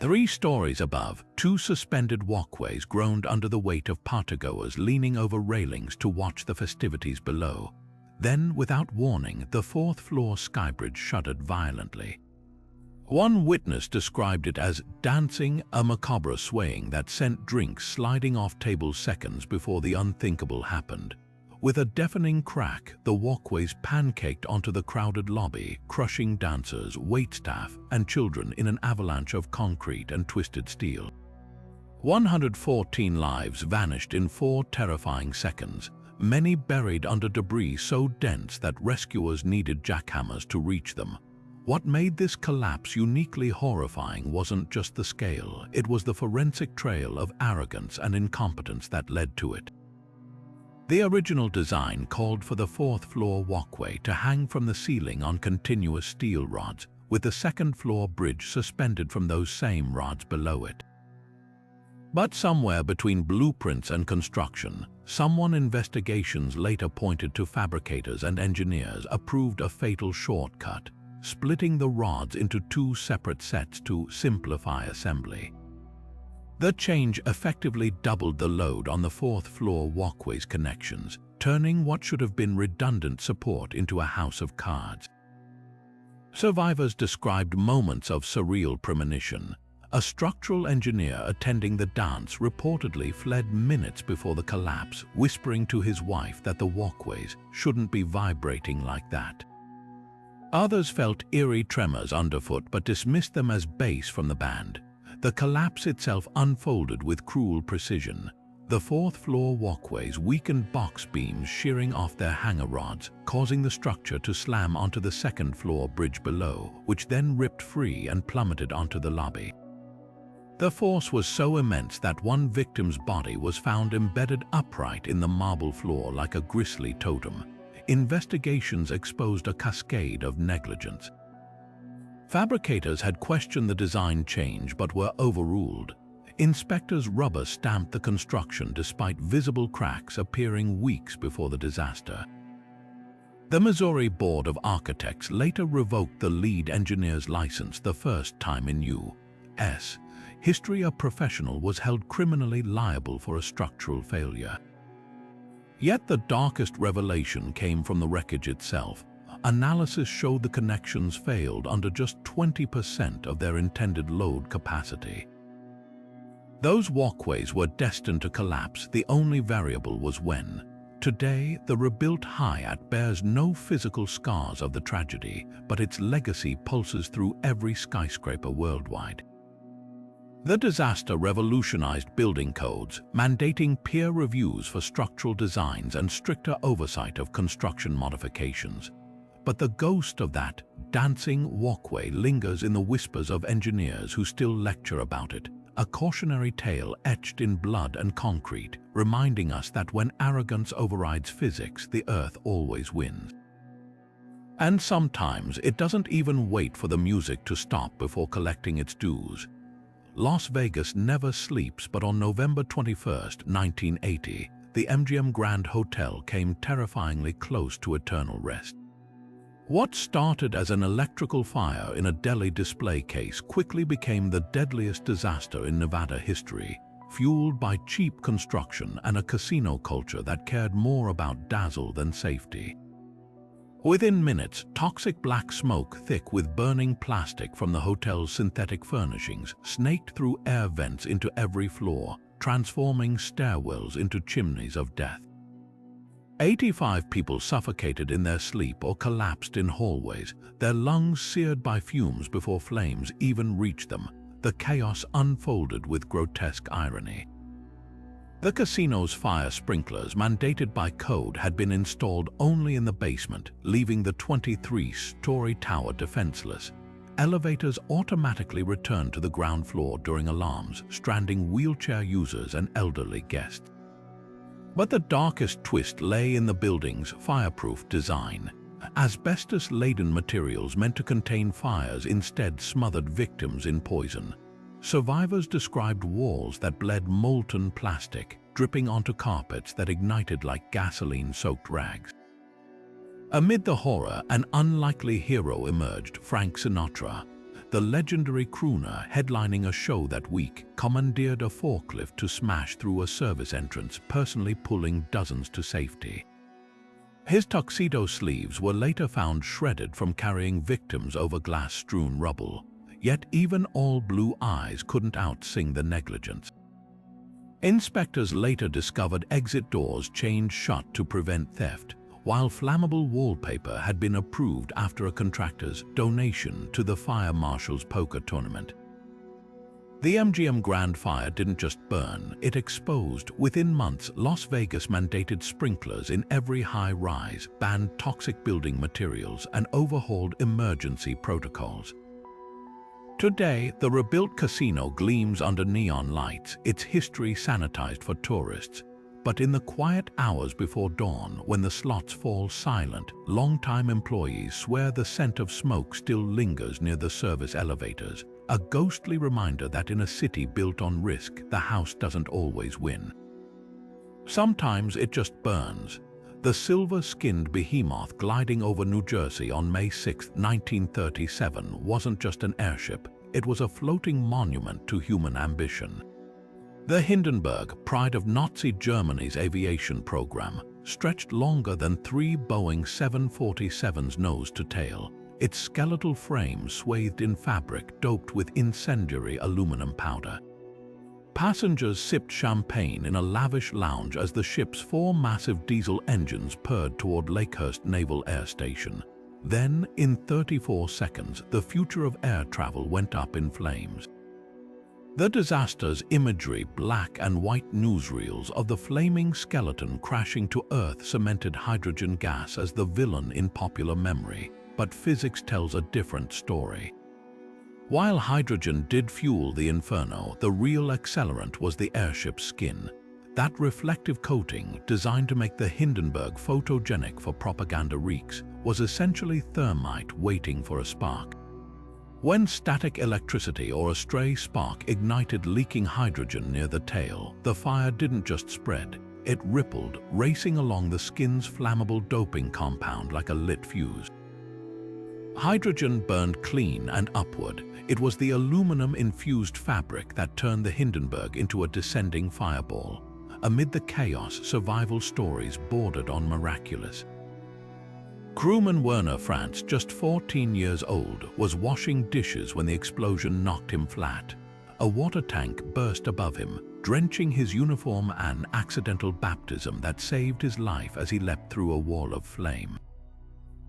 3 stories above, 2 suspended walkways groaned under the weight of partygoers leaning over railings to watch the festivities below. Then, without warning, the 4th-floor skybridge shuddered violently. One witness described it as dancing, a macabre swaying that sent drinks sliding off tables seconds before the unthinkable happened. With a deafening crack, the walkways pancaked onto the crowded lobby, crushing dancers, waitstaff, and children in an avalanche of concrete and twisted steel. 114 lives vanished in 4 terrifying seconds, many buried under debris so dense that rescuers needed jackhammers to reach them. What made this collapse uniquely horrifying wasn't just the scale, it was the forensic trail of arrogance and incompetence that led to it. The original design called for the 4th-floor walkway to hang from the ceiling on continuous steel rods, with the 2nd-floor bridge suspended from those same rods below it. But somewhere between blueprints and construction, investigations later pointed to fabricators and engineers approved a fatal shortcut, splitting the rods into 2 separate sets to simplify assembly. The change effectively doubled the load on the 4th-floor walkway's connections, turning what should have been redundant support into a house of cards. Survivors described moments of surreal premonition. A structural engineer attending the dance reportedly fled minutes before the collapse, whispering to his wife that the walkways shouldn't be vibrating like that. Others felt eerie tremors underfoot but dismissed them as bass from the band. The collapse itself unfolded with cruel precision. The 4th-floor walkways weakened box beams shearing off their hanger rods, causing the structure to slam onto the 2nd-floor bridge below, which then ripped free and plummeted onto the lobby. The force was so immense that one victim's body was found embedded upright in the marble floor like a grisly totem. investigations exposed a cascade of negligence. Fabricators had questioned the design change but were overruled. Inspectors rubber-stamped the construction despite visible cracks appearing weeks before the disaster. The Missouri Board of Architects later revoked the lead engineer's license the first time in U.S. history a professional was held criminally liable for a structural failure. Yet the darkest revelation came from the wreckage itself. Analysis showed the connections failed under just 20% of their intended load capacity. Those walkways were destined to collapse. The only variable was when. Today, the rebuilt Hyatt bears no physical scars of the tragedy, but its legacy pulses through every skyscraper worldwide. The disaster revolutionized building codes, mandating peer reviews for structural designs and stricter oversight of construction modifications. But the ghost of that dancing walkway lingers in the whispers of engineers who still lecture about it, a cautionary tale etched in blood and concrete, reminding us that when arrogance overrides physics, the earth always wins. And sometimes it doesn't even wait for the music to stop before collecting its dues. Las Vegas never sleeps, but on November 21, 1980, the MGM Grand Hotel came terrifyingly close to eternal rest. What started as an electrical fire in a deli display case quickly became the deadliest disaster in Nevada history, fueled by cheap construction and a casino culture that cared more about dazzle than safety. Within minutes, toxic black smoke thick with burning plastic from the hotel's synthetic furnishings snaked through air vents into every floor, transforming stairwells into chimneys of death. 85 people suffocated in their sleep or collapsed in hallways, their lungs seared by fumes before flames even reached them. The chaos unfolded with grotesque irony. The casino's fire sprinklers, mandated by code, had been installed only in the basement, leaving the 23-story tower defenseless. Elevators automatically returned to the ground floor during alarms, stranding wheelchair users and elderly guests. But the darkest twist lay in the building's fireproof design. Asbestos-laden materials meant to contain fires instead smothered victims in poison. Survivors described walls that bled molten plastic, dripping onto carpets that ignited like gasoline-soaked rags. Amid the horror, an unlikely hero emerged: Frank Sinatra. The legendary crooner, headlining a show that week, commandeered a forklift to smash through a service entrance, personally pulling dozens to safety. His tuxedo sleeves were later found shredded from carrying victims over glass-strewn rubble. Yet even all blue eyes couldn't outsing the negligence. Inspectors later discovered exit doors chained shut to prevent theft, while flammable wallpaper had been approved after a contractor's donation to the fire marshal's poker tournament. The MGM Grand Fire didn't just burn, it exposed. Within months, Las Vegas mandated sprinklers in every high-rise, banned toxic building materials, and overhauled emergency protocols. Today, the rebuilt casino gleams under neon lights, its history sanitized for tourists. But in the quiet hours before dawn, when the slots fall silent, longtime employees swear the scent of smoke still lingers near the service elevators, a ghostly reminder that in a city built on risk, the house doesn't always win. Sometimes it just burns. The silver-skinned behemoth gliding over New Jersey on May 6, 1937 wasn't just an airship, it was a floating monument to human ambition. The Hindenburg, pride of Nazi Germany's aviation program, stretched longer than 3 Boeing 747s nose to tail, its skeletal frame swathed in fabric doped with incendiary aluminum powder. Passengers sipped champagne in a lavish lounge as the ship's 4 massive diesel engines purred toward Lakehurst Naval Air Station. Then, in 34 seconds, the future of air travel went up in flames. The disaster's imagery, black and white newsreels of the flaming skeleton crashing to Earth, cemented hydrogen gas as the villain in popular memory. But physics tells a different story. While hydrogen did fuel the inferno, the real accelerant was the airship's skin. That reflective coating, designed to make the Hindenburg photogenic for propaganda reeks, was essentially thermite waiting for a spark. When static electricity or a stray spark ignited leaking hydrogen near the tail, the fire didn't just spread, it rippled, racing along the skin's flammable doping compound like a lit fuse. Hydrogen burned clean and upward. It was the aluminum-infused fabric that turned the Hindenburg into a descending fireball. Amid the chaos, survival stories bordered on miraculous. Crewman Werner Franz, just 14 years old, was washing dishes when the explosion knocked him flat. A water tank burst above him, drenching his uniform, an accidental baptism that saved his life as he leapt through a wall of flame.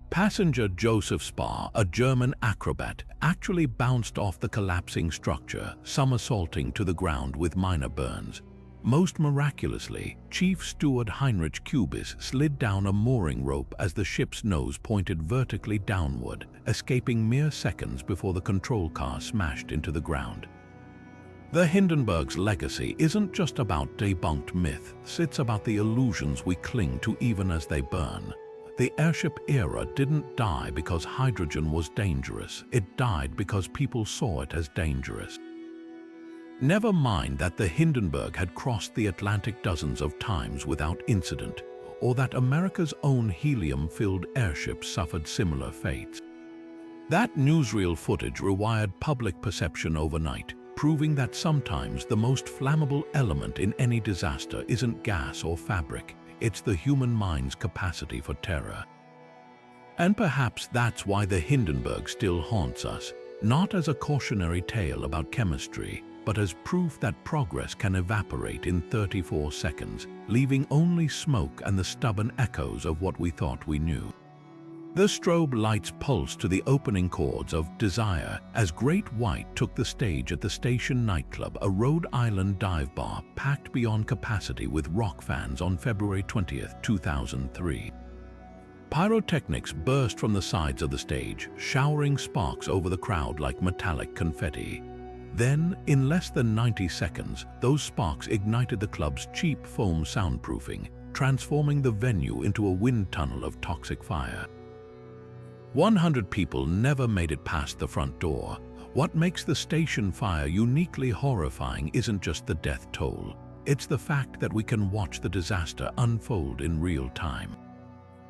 Passenger Joseph Spar, a German acrobat, actually bounced off the collapsing structure, somersaulting to the ground with minor burns. Most miraculously, Chief Steward Heinrich Kubis slid down a mooring rope as the ship's nose pointed vertically downward, escaping mere seconds before the control car smashed into the ground. The Hindenburg's legacy isn't just about debunked myths, it's about the illusions we cling to even as they burn. The airship era didn't die because hydrogen was dangerous, it died because people saw it as dangerous. Never mind that the Hindenburg had crossed the Atlantic dozens of times without incident, or that America's own helium-filled airships suffered similar fates. That newsreel footage rewired public perception overnight, proving that sometimes the most flammable element in any disaster isn't gas or fabric, it's the human mind's capacity for terror. And perhaps that's why the Hindenburg still haunts us, not as a cautionary tale about chemistry, but as proof that progress can evaporate in 34 seconds, leaving only smoke and the stubborn echoes of what we thought we knew. The strobe lights pulsed to the opening chords of Desire as Great White took the stage at the Station Nightclub, a Rhode Island dive bar packed beyond capacity with rock fans on February 20, 2003. Pyrotechnics burst from the sides of the stage, showering sparks over the crowd like metallic confetti. Then, in less than 90 seconds, those sparks ignited the club's cheap foam soundproofing, transforming the venue into a wind tunnel of toxic fire. 100 people never made it past the front door. What makes the station fire uniquely horrifying isn't just the death toll. It's the fact that we can watch the disaster unfold in real time.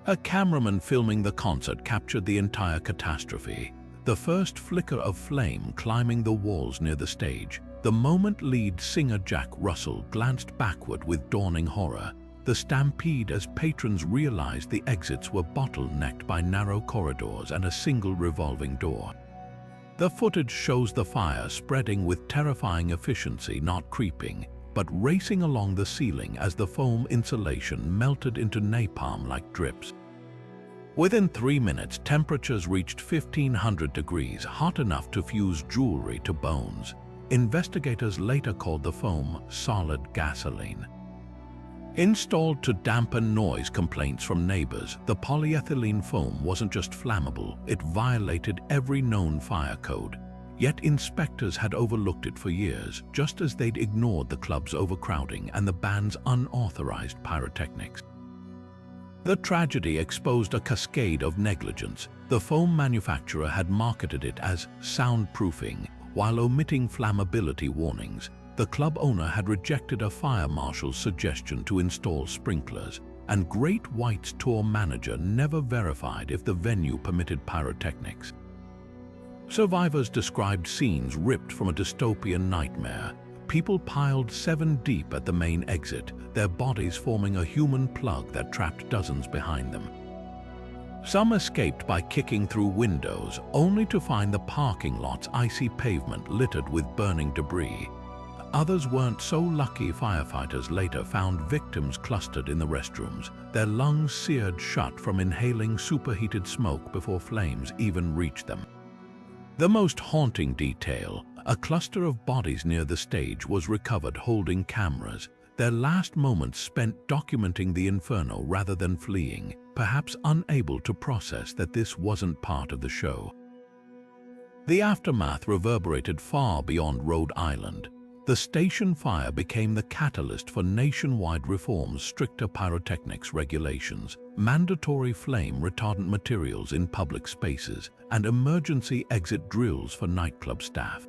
A cameraman filming the concert captured the entire catastrophe. The first flicker of flame climbing the walls near the stage, the moment lead singer Jack Russell glanced backward with dawning horror, the stampede as patrons realized the exits were bottlenecked by narrow corridors and a single revolving door. The footage shows the fire spreading with terrifying efficiency, not creeping, but racing along the ceiling as the foam insulation melted into napalm-like drips. Within 3 minutes, temperatures reached 1,500 degrees, hot enough to fuse jewelry to bones. Investigators later called the foam solid gasoline. Installed to dampen noise complaints from neighbors, the polyethylene foam wasn't just flammable, it violated every known fire code. Yet inspectors had overlooked it for years, just as they'd ignored the club's overcrowding and the band's unauthorized pyrotechnics. The tragedy exposed a cascade of negligence. The foam manufacturer had marketed it as soundproofing, while omitting flammability warnings. The club owner had rejected a fire marshal's suggestion to install sprinklers, and Great White's tour manager never verified if the venue permitted pyrotechnics. Survivors described scenes ripped from a dystopian nightmare. People piled 7 deep at the main exit, their bodies forming a human plug that trapped dozens behind them. Some escaped by kicking through windows, only to find the parking lot's icy pavement littered with burning debris. Others weren't so lucky. Firefighters later found victims clustered in the restrooms, their lungs seared shut from inhaling superheated smoke before flames even reached them. The most haunting detail, a cluster of bodies near the stage was recovered holding cameras, their last moments spent documenting the inferno rather than fleeing, perhaps unable to process that this wasn't part of the show. The aftermath reverberated far beyond Rhode Island. The station fire became the catalyst for nationwide reforms: stricter pyrotechnics regulations, mandatory flame retardant materials in public spaces, and emergency exit drills for nightclub staff.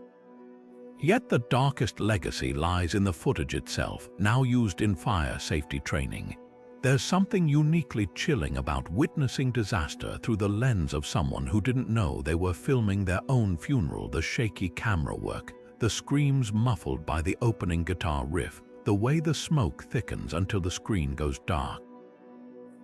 Yet the darkest legacy lies in the footage itself, now used in fire safety training. There's something uniquely chilling about witnessing disaster through the lens of someone who didn't know they were filming their own funeral. The shaky camera work, the screams muffled by the opening guitar riff, the way the smoke thickens until the screen goes dark.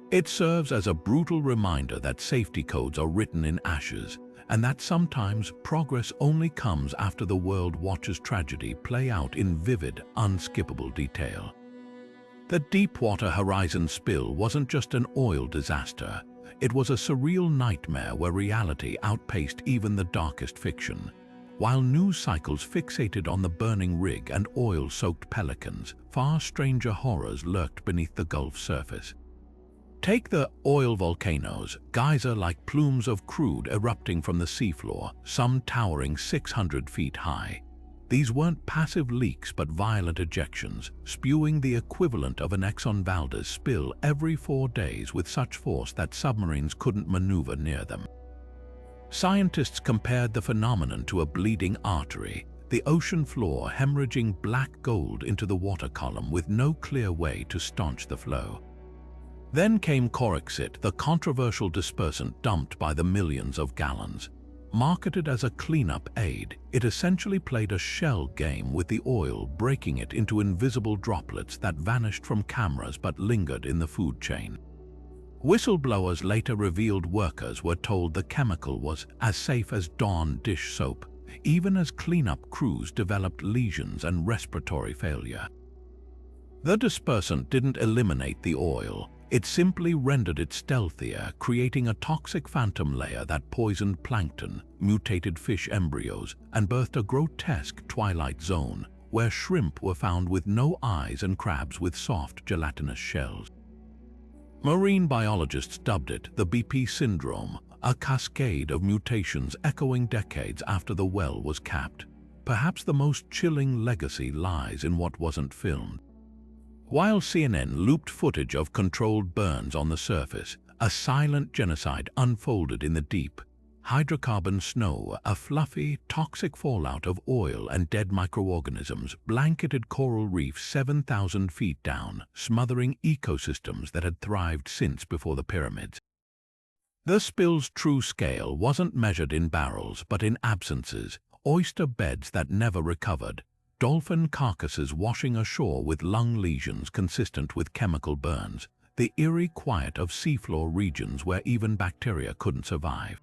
It serves as a brutal reminder that safety codes are written in ashes, and that sometimes progress only comes after the world watches tragedy play out in vivid, unskippable detail. The Deepwater Horizon spill wasn't just an oil disaster. It was a surreal nightmare where reality outpaced even the darkest fiction. While news cycles fixated on the burning rig and oil-soaked pelicans, far stranger horrors lurked beneath the Gulf's surface. Take the oil volcanoes, geyser-like plumes of crude erupting from the seafloor, some towering 600 feet high. These weren't passive leaks but violent ejections, spewing the equivalent of an Exxon Valdez spill every 4 days with such force that submarines couldn't maneuver near them. Scientists compared the phenomenon to a bleeding artery, the ocean floor hemorrhaging black gold into the water column with no clear way to staunch the flow. Then came Corexit, the controversial dispersant dumped by the millions of gallons. Marketed as a cleanup aid, it essentially played a shell game with the oil, breaking it into invisible droplets that vanished from cameras but lingered in the food chain. Whistleblowers later revealed workers were told the chemical was as safe as Dawn dish soap, even as cleanup crews developed lesions and respiratory failure. The dispersant didn't eliminate the oil. It simply rendered it stealthier, creating a toxic phantom layer that poisoned plankton, mutated fish embryos, and birthed a grotesque twilight zone where shrimp were found with no eyes and crabs with soft, gelatinous shells. Marine biologists dubbed it the BP syndrome, a cascade of mutations echoing decades after the well was capped. Perhaps the most chilling legacy lies in what wasn't filmed. While CNN looped footage of controlled burns on the surface, a silent genocide unfolded in the deep. Hydrocarbon snow, a fluffy, toxic fallout of oil and dead microorganisms, blanketed coral reefs 7,000 feet down, smothering ecosystems that had thrived since before the pyramids. The spill's true scale wasn't measured in barrels but in absences, oyster beds that never recovered, dolphin carcasses washing ashore with lung lesions consistent with chemical burns, the eerie quiet of seafloor regions where even bacteria couldn't survive.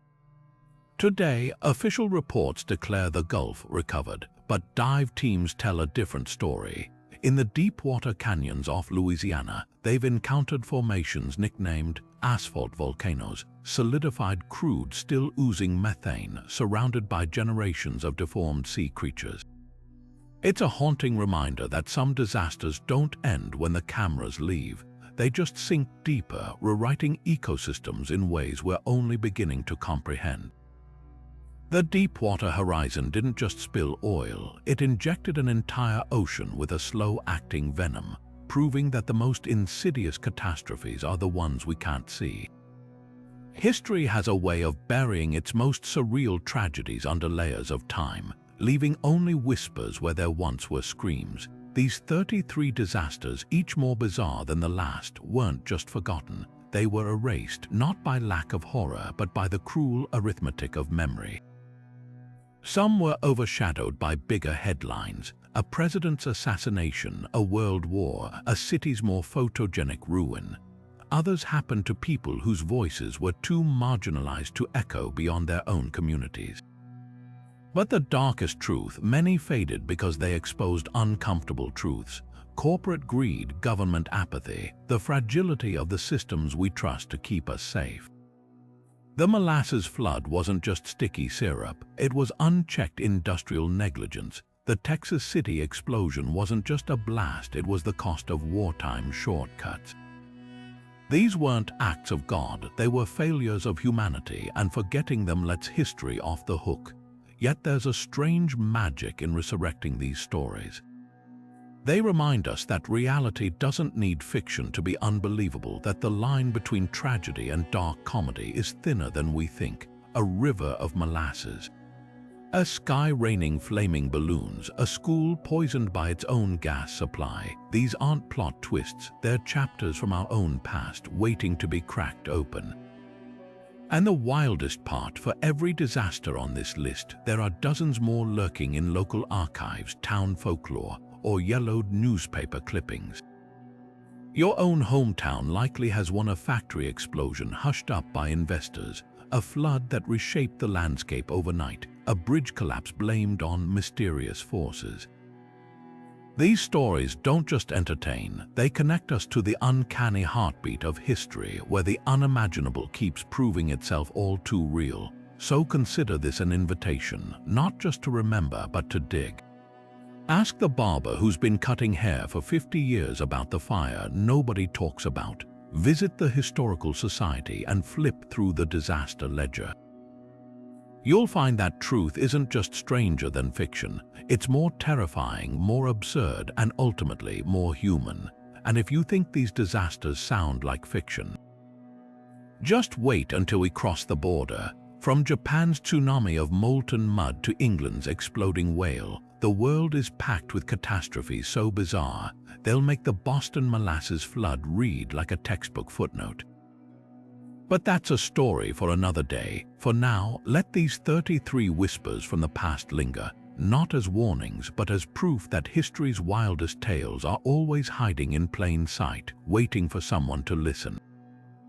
Today, official reports declare the Gulf recovered, but dive teams tell a different story. In the deep-water canyons off Louisiana, they've encountered formations nicknamed asphalt volcanoes, solidified crude still oozing methane, surrounded by generations of deformed sea creatures. It's a haunting reminder that some disasters don't end when the cameras leave. They just sink deeper, rewriting ecosystems in ways we're only beginning to comprehend. The Deepwater Horizon didn't just spill oil, it injected an entire ocean with a slow-acting venom, proving that the most insidious catastrophes are the ones we can't see. History has a way of burying its most surreal tragedies under layers of time, leaving only whispers where there once were screams. These 33 disasters, each more bizarre than the last, weren't just forgotten. They were erased not by lack of horror but by the cruel arithmetic of memory. Some were overshadowed by bigger headlines: a president's assassination, a world war, a city's more photogenic ruin. Others happened to people whose voices were too marginalized to echo beyond their own communities. But the darkest truth, many faded because they exposed uncomfortable truths: corporate greed, government apathy, the fragility of the systems we trust to keep us safe. The Molasses flood wasn't just sticky syrup, it was unchecked industrial negligence. The Texas City explosion wasn't just a blast, it was the cost of wartime shortcuts. These weren't acts of God, they were failures of humanity, and forgetting them lets history off the hook. Yet there's a strange magic in resurrecting these stories. They remind us that reality doesn't need fiction to be unbelievable, that the line between tragedy and dark comedy is thinner than we think. A river of molasses, a sky raining flaming balloons, a school poisoned by its own gas supply. These aren't plot twists, they're chapters from our own past waiting to be cracked open. And the wildest part, for every disaster on this list, there are dozens more lurking in local archives, town folklore, or yellowed newspaper clippings. Your own hometown likely has won a factory explosion hushed up by investors, a flood that reshaped the landscape overnight, a bridge collapse blamed on mysterious forces. These stories don't just entertain, they connect us to the uncanny heartbeat of history, where the unimaginable keeps proving itself all too real. So consider this an invitation, not just to remember but to dig. Ask the barber who's been cutting hair for 50 years about the fire nobody talks about. Visit the Historical Society and flip through the disaster ledger. You'll find that truth isn't just stranger than fiction. It's more terrifying, more absurd, and ultimately more human. And if you think these disasters sound like fiction, just wait until we cross the border. From Japan's tsunami of molten mud to England's exploding whale, the world is packed with catastrophes so bizarre, they'll make the Boston Molasses flood read like a textbook footnote. But that's a story for another day. For now, let these 33 whispers from the past linger, not as warnings, but as proof that history's wildest tales are always hiding in plain sight, waiting for someone to listen.